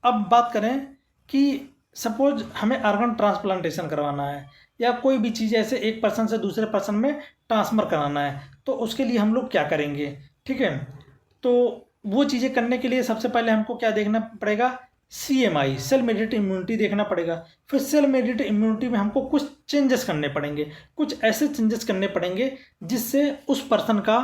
अब बात करें कि सपोज हमें आर्गन ट्रांसप्लांटेशन करवाना है या कोई भी चीज़ ऐसे एक पर्सन से दूसरे पर्सन में ट्रांसफ़र कराना है, तो उसके लिए हम लोग क्या करेंगे। ठीक है, तो वो चीज़ें करने के लिए सबसे पहले हमको क्या देखना पड़ेगा, CMI, सेल मीडिएटेड इम्यूनिटी देखना पड़ेगा। फिर सेल मीडिएटेड इम्यूनिटी में हमको कुछ चेंजेस करने पड़ेंगे, कुछ ऐसे चेंजेस करने पड़ेंगे जिससे उस पर्सन का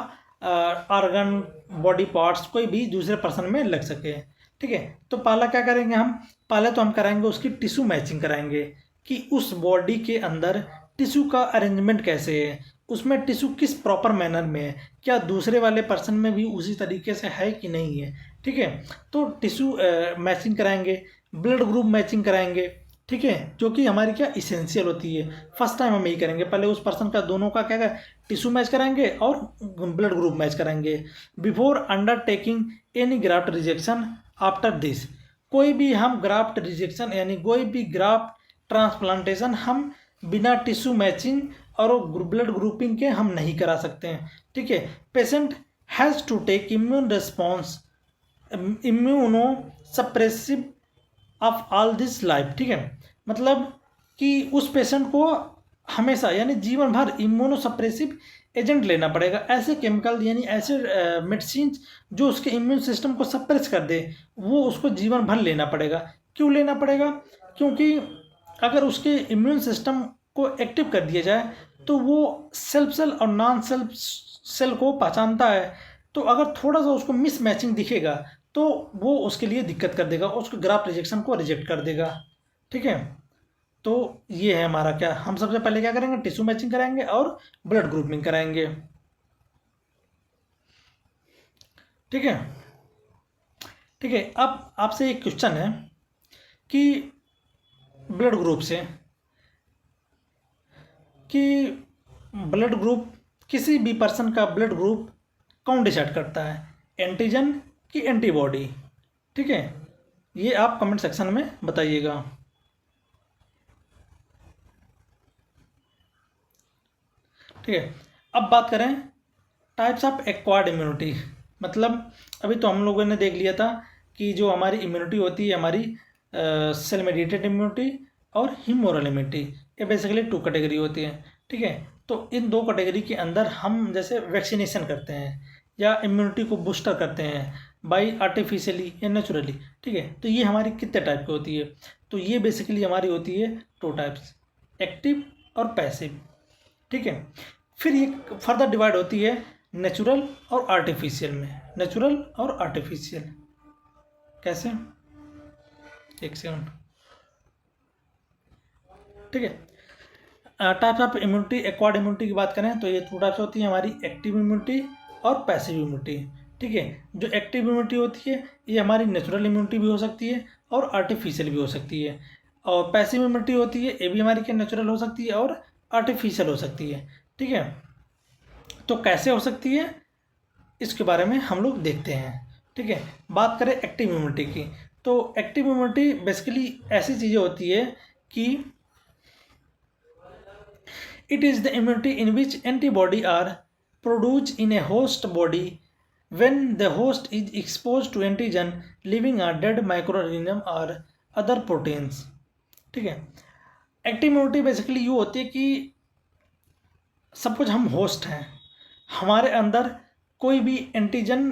आर्गन, बॉडी पार्ट्स कोई भी दूसरे पर्सन में लग सके। ठीक है, तो पहला क्या करेंगे हम, पहले तो हम कराएंगे उसकी टिश्यू मैचिंग कराएंगे कि उस बॉडी के अंदर टिश्यू का अरेंजमेंट कैसे है, उसमें टिश्यू किस प्रॉपर मैनर में है, क्या दूसरे वाले पर्सन में भी उसी तरीके से है कि नहीं है। ठीक है, तो टिश्यू मैचिंग कराएंगे, ब्लड ग्रुप मैचिंग कराएंगे। ठीक है, जो कि हमारी क्या इसेंशियल होती है। फर्स्ट टाइम हम यही करेंगे, पहले उस पर्सन का दोनों का क्या टिश्यू मैच कराएंगे और ब्लड ग्रुप मैच कराएंगे before undertaking any graft rejection after this. कोई भी हम ग्राफ्ट रिजेक्शन यानी कोई भी ग्राफ्ट ट्रांसप्लांटेशन हम बिना टिश्यू मैचिंग और ब्लड ग्रुपिंग के हम नहीं करा सकते हैं। ठीक है, patient has to take immune response immunosuppressive of all this life. ठीक है, मतलब कि उस पेशेंट को हमेशा यानी जीवन भर इम्यूनो सप्रेसिव एजेंट लेना पड़ेगा, ऐसे केमिकल यानी ऐसे मेडिसिन जो उसके इम्यून सिस्टम को सप्रेस कर दे, वो उसको जीवन भर लेना पड़ेगा। क्यों लेना पड़ेगा? क्योंकि अगर उसके इम्यून सिस्टम को एक्टिव कर दिया जाए तो वो सेल्फ सेल और नॉन सेल्फ सेल को पहचानता है, तो अगर थोड़ा सा उसको मिस मैचिंग दिखेगा तो वो उसके लिए दिक्कत कर देगा, उसको ग्राफ्ट रिजेक्शन को रिजेक्ट कर देगा। ठीक है, तो ये है हमारा क्या, हम सबसे पहले क्या करेंगे, टिश्यू मैचिंग कराएंगे और ब्लड ग्रुपिंग कराएंगे। ठीक है, ठीक है। अब आपसे एक क्वेश्चन है कि ब्लड ग्रुप से कि ब्लड ग्रुप किसी भी पर्सन का ब्लड ग्रुप कौन डिसाइड करता है, एंटीजन की एंटीबॉडी? ठीक है, ये आप कमेंट सेक्शन में बताइएगा। ठीक है, अब बात करें टाइप्स ऑफ एक्वायर्ड इम्यूनिटी। मतलब अभी तो हम लोगों ने देख लिया था कि जो हमारी इम्यूनिटी होती है, हमारी सेल मेडिएटेड इम्यूनिटी और ह्यूमोरल इम्यूनिटी, ये बेसिकली 2 कैटेगरी होती है। ठीक है, तो इन 2 कैटेगरी के अंदर हम जैसे वैक्सीनेशन करते हैं या इम्यूनिटी को बूस्टर करते हैं बाई आर्टिफिशियली या नेचुरली। ठीक है, तो ये हमारी कितने टाइप की होती है? तो ये बेसिकली हमारी होती है 2 टाइप्स, एक्टिव और पैसिव। ठीक है, फिर ये फर्दर डिवाइड होती है नेचुरल और आर्टिफिशियल में। नेचुरल और आर्टिफिशियल कैसे, एक सेकंड। ठीक है, types of immunity, acquired immunity की बात करें तो ये 2 टाइप्स होती है हमारी, एक्टिव इम्यूनिटी और पैसिव इम्यूनिटी। ठीक है, जो एक्टिव इम्यूनिटी होती है ये हमारी नेचुरल इम्यूनिटी भी हो सकती है और आर्टिफिशियल भी हो सकती है, और पैसिव इम्यूनिटी होती है ये भी हमारी क्या नेचुरल हो सकती है और आर्टिफिशियल हो सकती है। ठीक है, तो कैसे हो सकती है इसके बारे में हम लोग देखते हैं। ठीक है, बात करें एक्टिव इम्यूनिटी की, तो एक्टिव इम्यूनिटी बेसिकली ऐसी चीज़ें होती है कि it is the immunity in which antibody are produce in a host body when the host is exposed to antigen living or dead microorganism or other proteins। ठीक है, एक्टिव इम्यूनिटी बेसिकली ये होती है कि सब कुछ हम होस्ट हैं, हमारे अंदर कोई भी एंटीजन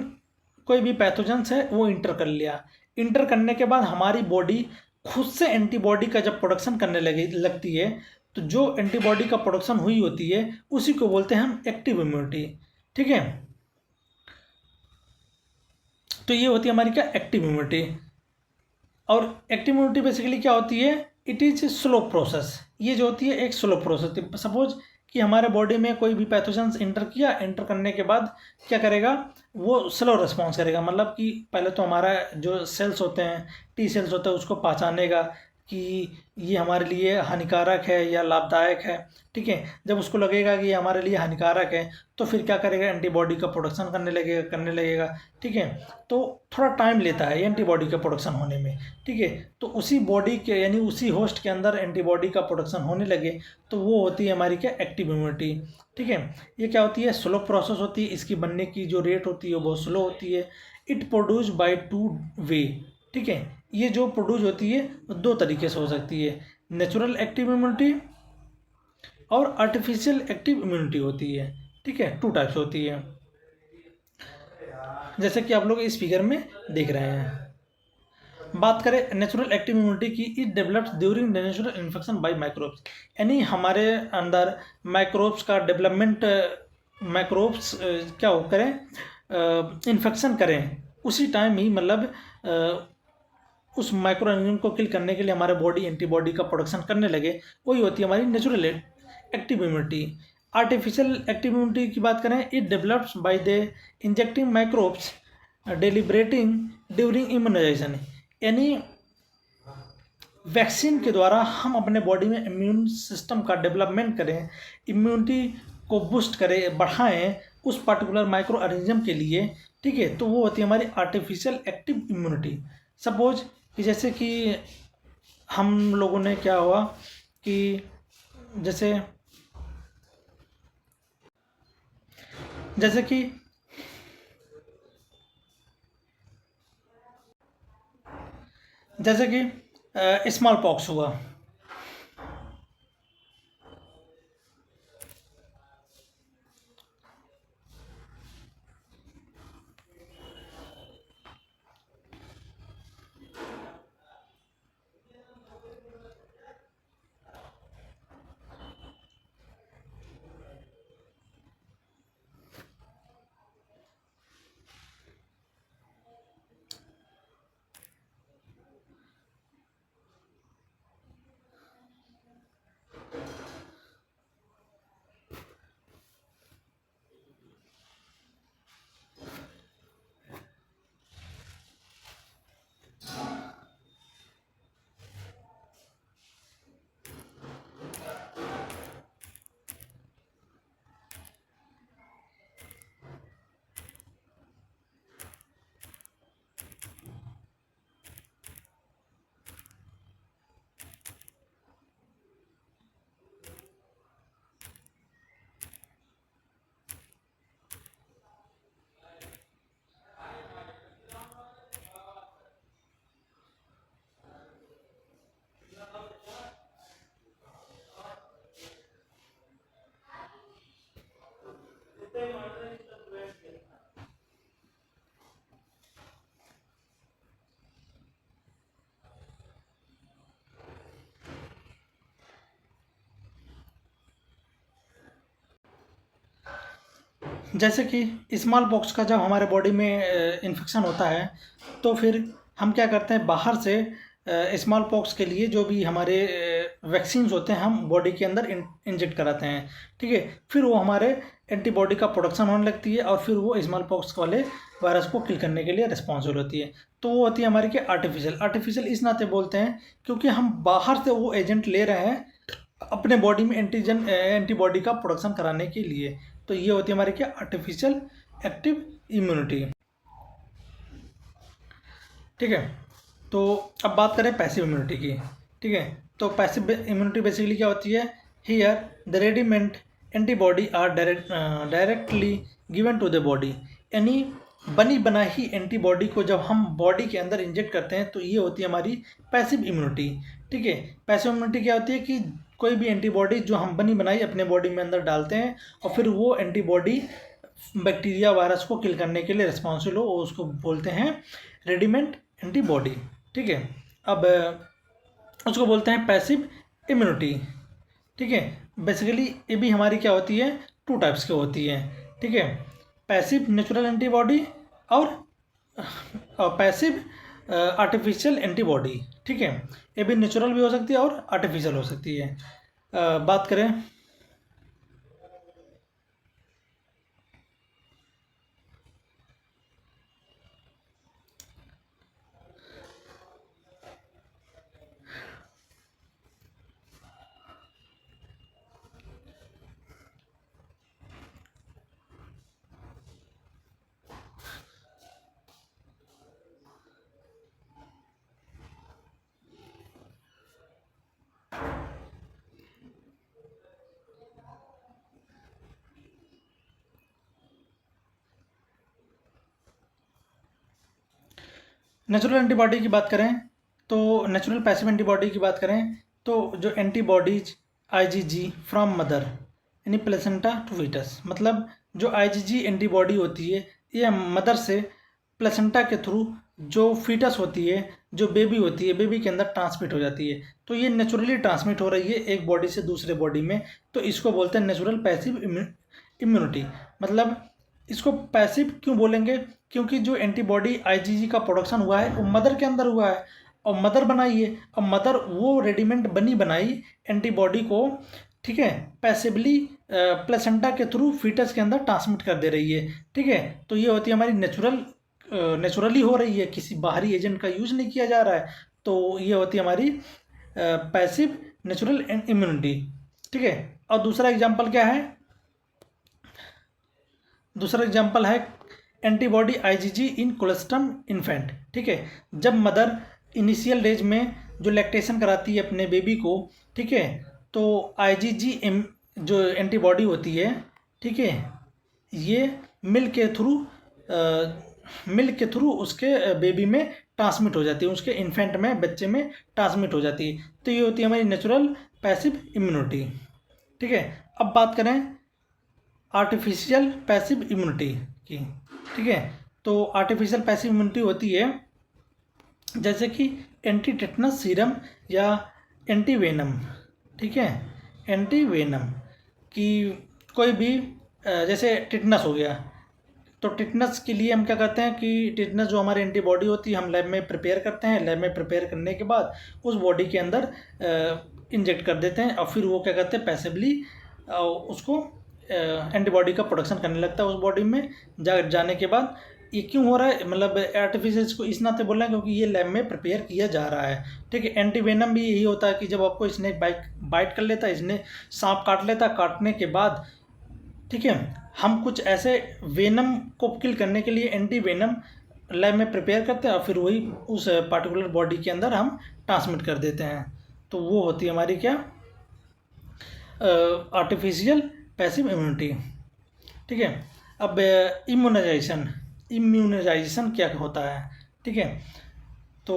कोई भी पैथोजेंस है वो इंटर कर लिया, इंटर करने के बाद हमारी बॉडी खुद से एंटीबॉडी का जब प्रोडक्शन करने लगती है, तो जो एंटीबॉडी का प्रोडक्शन हुई होती है उसी को बोलते हैं हम एक्टिव इम्यूनिटी। ठीक है, तो ये होती है हमारी क्या, एक्टिव इम्यूनिटी। और एक्टिव इम्यूनिटी बेसिकली क्या होती है, इट इज़ स्लो प्रोसेस। ये जो होती है एक स्लो प्रोसेस। सपोज कि हमारे बॉडी में कोई भी पैथोजेंस इंटर किया, इंटर करने के बाद क्या करेगा, वो स्लो रिस्पॉन्स करेगा। मतलब कि पहले तो हमारा जो सेल्स होते हैं, टी सेल्स होते हैं, उसको पहचानेगा कि ये हमारे लिए हानिकारक है या लाभदायक है। ठीक है, जब उसको लगेगा कि ये हमारे लिए हानिकारक है तो फिर क्या करेगा, एंटीबॉडी का प्रोडक्शन करने लगेगा। ठीक है, तो थोड़ा टाइम लेता है एंटीबॉडी का प्रोडक्शन होने में। ठीक है, तो उसी बॉडी के यानी उसी होस्ट के अंदर एंटीबॉडी का प्रोडक्शन होने लगे तो वो होती है हमारी क्या, एक्टिव इम्यूनिटी। ठीक है, ये क्या होती है, स्लो प्रोसेस होती है, इसकी बनने की जो रेट होती है वो बहुत स्लो होती है। इट प्रोड्यूस बाय 2 वे। ठीक है, ये जो प्रोड्यूस होती है वो 2 तरीके से हो सकती है, नेचुरल एक्टिव इम्यूनिटी और आर्टिफिशियल एक्टिव इम्यूनिटी होती है। ठीक है, 2 टाइप्स होती है, जैसे कि आप लोग इस फिगर में देख रहे हैं। बात करें नेचुरल एक्टिव इम्यूनिटी की, it develops during the natural infection by microbes. यानी हमारे अंदर माइक्रोब्स का डेवलपमेंट, माइक्रोब्स क्या हो करें, इन्फेक्शन करें उसी टाइम ही, मतलब उस माइक्रो ऑर्गेनिज्म को किल करने के लिए हमारे बॉडी एंटीबॉडी का प्रोडक्शन करने लगे, वही होती है हमारी natural active immunity. Artificial active immunity की बात करें, it develops by the injecting microbes deliberating during immunization. यानी वैक्सीन के द्वारा हम अपने बॉडी में इम्यून सिस्टम का डेवलपमेंट करें, इम्यूनिटी को बूस्ट करें, बढ़ाएं उस पर्टिकुलर माइक्रो ऑर्गेनिज्म के लिए। ठीक है, तो वो होती है हमारी आर्टिफिशियल एक्टिव इम्यूनिटी। सपोज कि जैसे कि हम लोगों ने क्या हुआ कि जैसे जैसे कि जैसे कि स्मॉल पॉक्स हुआ। जैसे कि स्मॉल पॉक्स का जब हमारे बॉडी में इन्फेक्शन होता है तो फिर हम क्या करते हैं, बाहर से स्मॉल पॉक्स के लिए जो भी हमारे वैक्सीन्स होते हैं हम बॉडी के अंदर इंजेक्ट कराते हैं। ठीक है, फिर वो हमारे एंटीबॉडी का प्रोडक्शन होने लगती है और फिर वो स्मॉल पॉक्स वाले वायरस को किल करने के लिए रिस्पॉन्सिबल होती है। तो वो होती है हमारी कि आर्टिफिशियल। आर्टिफिशियल इस नाते बोलते हैं क्योंकि हम बाहर से वो एजेंट ले रहे हैं अपने बॉडी में एंटीबॉडी का प्रोडक्शन कराने के लिए। तो ये होती है हमारी क्या, आर्टिफिशियल एक्टिव इम्यूनिटी। ठीक है, तो अब बात करें पैसिव इम्यूनिटी की। ठीक है, तो पैसिव इम्यूनिटी बेसिकली क्या होती है, here the readymade antibody are directly given to the body. यानी बनी बनाई एंटीबॉडी को जब हम बॉडी के अंदर इंजेक्ट करते हैं तो ये होती है हमारी पैसिव इम्यूनिटी। ठीक है, पैसिव इम्यूनिटी क्या होती है कि कोई भी एंटीबॉडी जो हम बनी बनाई अपने बॉडी में अंदर डालते हैं और फिर वो एंटीबॉडी बैक्टीरिया वायरस को किल करने के लिए रिस्पॉन्सिबल हो, उसको बोलते हैं रेडीमेड एंटीबॉडी। ठीक है, अब उसको बोलते हैं पैसिव इम्यूनिटी। ठीक है, बेसिकली ये भी हमारी क्या होती है, टू टाइप्स की होती है। ठीक है, पैसिव नेचुरल एंटीबॉडी और पैसिव आर्टिफिशियल एंटीबॉडी। ठीक है, ये भी नेचुरल भी हो सकती है और आर्टिफिशियल हो सकती है। बात करें नेचुरल एंटीबॉडी की बात करें तो नेचुरल पैसिव एंटीबॉडी की बात करें तो जो एंटीबॉडीज आईजीजी फ्रॉम मदर यानी प्लेसेंटा टू फीटस, मतलब जो आईजीजी एंटीबॉडी होती है ये मदर से प्लेसेंटा के थ्रू जो फीटस होती है, जो बेबी होती है, बेबी के अंदर ट्रांसमिट हो जाती है। तो ये नेचुरली ट्रांसमिट हो रही है एक बॉडी से दूसरे बॉडी में, तो इसको बोलते हैं नेचुरल पैसिव इम्यूनिटी। मतलब इसको पैसिव क्यों बोलेंगे, क्योंकि जो एंटीबॉडी आईजीजी का प्रोडक्शन हुआ है वो मदर के अंदर हुआ है और मदर बनाई है, और मदर वो रेडीमेड बनी बनाई एंटीबॉडी को, ठीक है, पैसिवली प्लेसेंटा के थ्रू फीटस के अंदर ट्रांसमिट कर दे रही है। ठीक है, तो ये होती है हमारी नेचुरली हो रही है, किसी बाहरी एजेंट का यूज नहीं किया जा रहा है। तो ये होती है हमारी पैसिव नेचुरल इम्यूनिटी। ठीक है, और दूसरा एग्जांपल क्या है, दूसरा एग्जांपल है एंटीबॉडी आईजीजी इन कोलेस्ट्रम इन्फेंट। ठीक है, जब मदर इनिशियल डेज में जो लैक्टेशन कराती है अपने बेबी को, ठीक है, तो IgG जो एंटीबॉडी होती है, ठीक है, ये मिल्क के थ्रू उसके बेबी में ट्रांसमिट हो जाती है, उसके इन्फेंट में, बच्चे में ट्रांसमिट हो जाती है। तो ये होती है हमारी नेचुरल पैसिव इम्यूनिटी, ठीक है। अब बात करें आर्टिफिशियल पैसिव इम्यूनिटी की, ठीक है। तो आर्टिफिशियल पैसिव इम्यूनिटी होती है जैसे कि एंटी टेटनस सीरम या एंटी वेनम, ठीक है, एंटी वेनम कि कोई भी जैसे टिटनस हो गया, तो टिटनस के लिए हम क्या करते हैं कि टिटनस जो हमारी एंटीबॉडी होती है हम लैब में प्रिपेयर करते हैं, लैब में प्रिपेयर करने के बाद उस बॉडी के अंदर इंजेक्ट कर देते हैं और फिर वो क्या करते हैं पैसिवली उसको एंटीबॉडी का प्रोडक्शन करने लगता है उस बॉडी में जाने के बाद। ये क्यों हो रहा है, मतलब आर्टिफिशियल को इस नाते बोल रहे हैं क्योंकि ये लैब में प्रिपेयर किया जा रहा है, ठीक है। एंटी वेनम भी यही होता है कि जब आपको स्नेक बाइट कर लेता है, इसने सांप काट लेता है, काटने के बाद, ठीक है, हम कुछ ऐसे वेनम को किल करने के लिए एंटी वेनम लैब में प्रिपेयर करते हैं और फिर वही उस पार्टिकुलर बॉडी के अंदर हम ट्रांसमिट कर देते हैं। तो वो होती है हमारी क्या, आर्टिफिशियल पैसिव इम्यूनिटी, ठीक है। अब इम्यूनाइजेशन क्या होता है, ठीक है। तो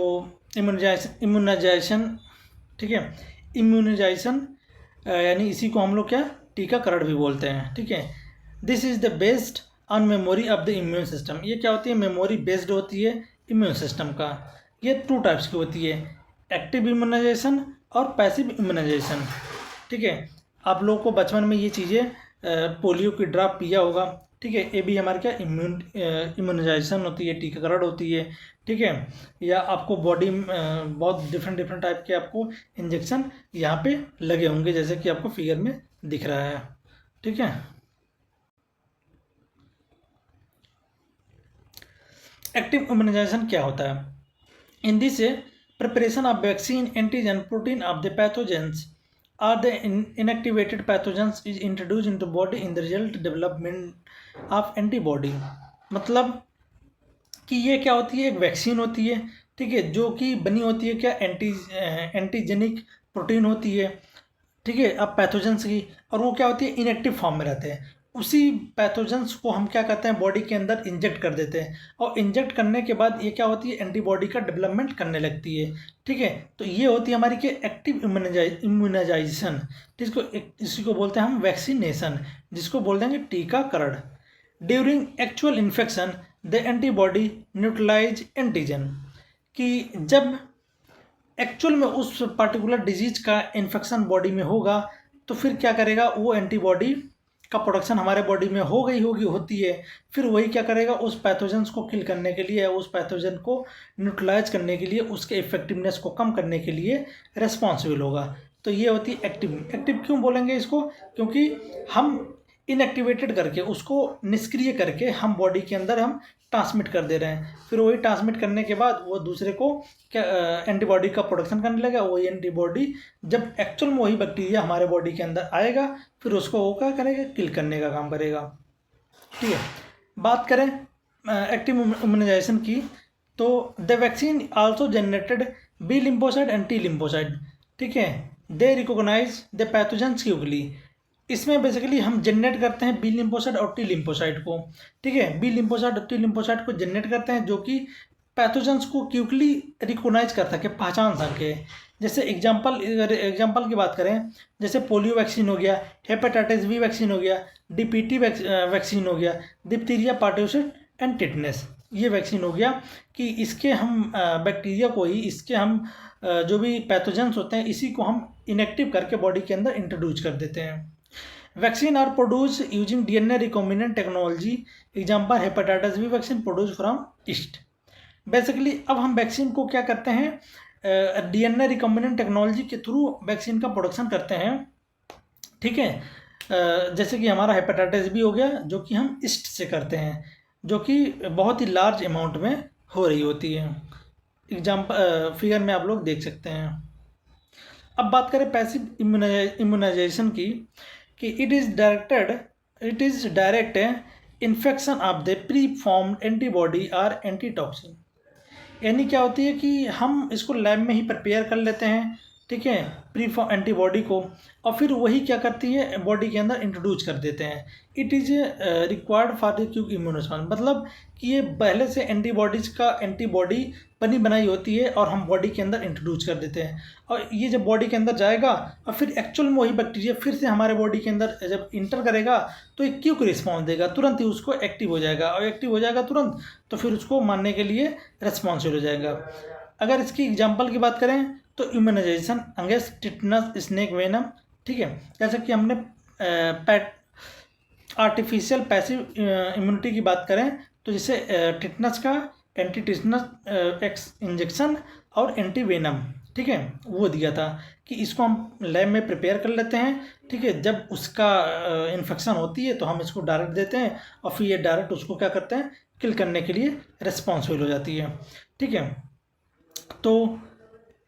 इम्यूनाइजेशन, ठीक है, इम्यूनाइजेशन यानी इसी को हम लोग क्या टीकाकरण भी बोलते हैं, ठीक है। This is the based on memory of the immune system. ये क्या होती है, मेमोरी बेस्ड होती है इम्यून सिस्टम का। ये 2 टाइप्स की होती है, एक्टिव इम्यूनाइजेशन और पैसिव इम्यूनाइजेशन, ठीक है। आप लोगों को बचपन में ये चीज़ें पोलियो की ड्रॉप पिया होगा, ठीक है, ये भी हमारे क्या इम्यूनाइजेशन होती है, टीकाकरण होती है, ठीक है। या आपको बॉडी बहुत डिफरेंट टाइप के आपको इंजेक्शन यहाँ पे लगे होंगे जैसे कि आपको फिगर में दिख रहा है, ठीक है। एक्टिव इम्यूनाइजेशन क्या होता है, in this preparation of vaccine antigen protein of the pathogens or the inactivated pathogens is introduced into body in the result development of antibody। मतलब कि ये क्या होती है, एक वैक्सीन होती है, ठीक है, जो कि बनी होती है क्या एंटीजेनिक प्रोटीन होती है, ठीक है, अब पैथोजेंस की, और वो क्या होती है इनएक्टिव फॉर्म में रहते हैं। उसी पैथोजेंस को हम क्या करते हैं बॉडी के अंदर इंजेक्ट कर देते हैं और इंजेक्ट करने के बाद ये क्या होती है एंटीबॉडी का डेवलपमेंट करने लगती है, ठीक है। तो ये होती है हमारी कि एक्टिव इम्यूनाइजेशन, इसी को बोलते हैं हम वैक्सीनेशन, जिसको बोल देंगे टीकाकरण। During actual infection the antibody neutralize antigen, कि जब एक्चुअल में उस पर्टिकुलर डिजीज का इन्फेक्शन बॉडी में होगा तो फिर क्या करेगा, वो एंटीबॉडी का प्रोडक्शन हमारे बॉडी में होती है, फिर वही क्या करेगा उस पैथोजेंस को किल करने के लिए, उस पैथोजन को न्यूट्रलाइज करने के लिए, उसके इफेक्टिवनेस को कम करने के लिए रिस्पॉन्सिबल होगा। तो ये होती है एक्टिव क्यों बोलेंगे इसको, क्योंकि हम इनएक्टिवेटेड करके उसको निष्क्रिय करके हम बॉडी के अंदर हम ट्रांसमिट कर दे रहे हैं, फिर वही ट्रांसमिट करने के बाद वो दूसरे को क्या एंटीबॉडी का प्रोडक्शन करने लगेगा। वही एंटीबॉडी जब एक्चुअल में वही बैक्टीरिया हमारे बॉडी के अंदर आएगा फिर उसको वो क्या करेगा किल करने का काम करेगा, ठीक है। बात करें एक्टिव इम्यूनाइजेशन की, तो the vaccine also generated B lymphocyte and T lymphocyte, ठीक है, they recognize the pathogens quickly. इसमें बेसिकली हम जनरेट करते हैं बी लिम्फोसाइट और टी लिम्फोसाइट को, ठीक है, बी लिम्फोसाइट और टी लिम्फोसाइट को जनरेट करते हैं जो कि पैथोजेंस को क्विकली रिकॉग्नाइज कर सके, पहचान सके। जैसे एग्जांपल की बात करें, जैसे पोलियो वैक्सीन हो गया, हेपेटाइटिस बी वैक्सीन हो गया, DPT वैक्सीन हो गया, डिप्थीरिया पार्ट्यूसिस एंड टिटनेस, ये वैक्सीन हो गया कि इसके हम बैक्टीरिया को ही, इसके हम जो भी पैथोजेंस होते हैं इसी को हम इनएक्टिव करके बॉडी के अंदर इंट्रोड्यूस कर देते हैं। Vaccine are produce using DNA recombinant technology, example hepatitis B vaccine produce from yeast. Basically अब हम वैक्सीन को क्या करते हैं, DNA रिकॉम्बिनेंट टेक्नोलॉजी के थ्रू वैक्सीन का प्रोडक्शन करते हैं, ठीक है। जैसे कि हमारा हेपेटाइटिस बी हो गया जो कि हम ईस्ट से करते हैं, जो कि बहुत ही लार्ज अमाउंट में हो रही होती है। एग्जाम्पल फिगर में आप लोग देख सकते हैं। अब बात करें पैसिव इम्यूनाइजेशन की, कि it is direct infection of the pre formed antibody और एंटीटॉक्सिन। यानी क्या होती है कि हम इसको लैब में ही प्रिपेयर कर लेते हैं, ठीक है, प्री फॉर्म एंटीबॉडी को, और फिर वही क्या करती है बॉडी के अंदर इंट्रोड्यूस कर देते हैं। It is required for the quick immune response, मतलब कि ये पहले से एंटीबॉडीज का एंटीबॉडी बनी बनाई होती है और हम बॉडी के अंदर इंट्रोड्यूस कर देते हैं, और ये जब बॉडी के अंदर जाएगा और फिर एक्चुअल में वही बैक्टीरिया फिर से हमारे बॉडी के अंदर जब इंटर करेगा तो एक क्विक रिस्पॉन्स देगा, तुरंत ही उसको एक्टिव हो जाएगा, और एक्टिव हो जाएगा तुरंत तो फिर उसको मारने के लिए रिस्पॉन्सिबल हो जाएगा। अगर इसकी एग्जाम्पल की बात करें तो immunization against tetanus, snake venom, ठीक है, जैसे कि हमने पैट आर्टिफिशियल पैसिव इम्यूनिटी की बात करें तो जैसे टिटनस का एंटी टिटनस एक्स इंजेक्शन और एंटी वेनम, ठीक है, वो दिया था कि इसको हम लैब में प्रिपेयर कर लेते हैं, ठीक है, जब उसका इन्फेक्शन होती है तो हम इसको डायरेक्ट देते हैं और फिर ये डायरेक्ट उसको क्या करते हैं किल करने के लिए रिस्पॉन्सिबल हो जाती है, ठीक है। तो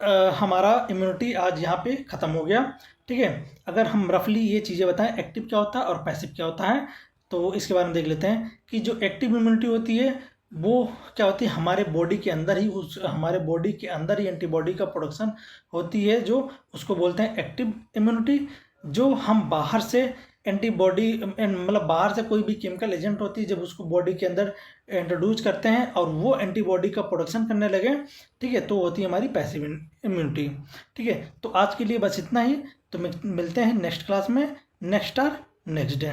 हमारा इम्यूनिटी आज यहाँ पे ख़त्म हो गया, ठीक है। अगर हम रफली ये चीज़ें बताएं एक्टिव क्या होता है और पैसिव क्या होता है, तो इसके बारे में देख लेते हैं कि जो एक्टिव इम्यूनिटी होती है वो क्या होती है हमारे बॉडी के अंदर ही, उस हमारे बॉडी के अंदर ही एंटीबॉडी का प्रोडक्शन होती है, जो उसको बोलते हैं एक्टिव इम्यूनिटी। जो हम बाहर से एंटीबॉडी मतलब बाहर से कोई भी केमिकल एजेंट होती है जब उसको बॉडी के अंदर इंट्रोड्यूस करते हैं और वो एंटीबॉडी का प्रोडक्शन करने लगे, ठीक है, तो होती है हमारी पैसिव इम्यूनिटी, ठीक है। तो आज के लिए बस इतना ही, तो मिलते हैं नेक्स्ट क्लास में, नेक्स्ट आर नेक्स्ट डे।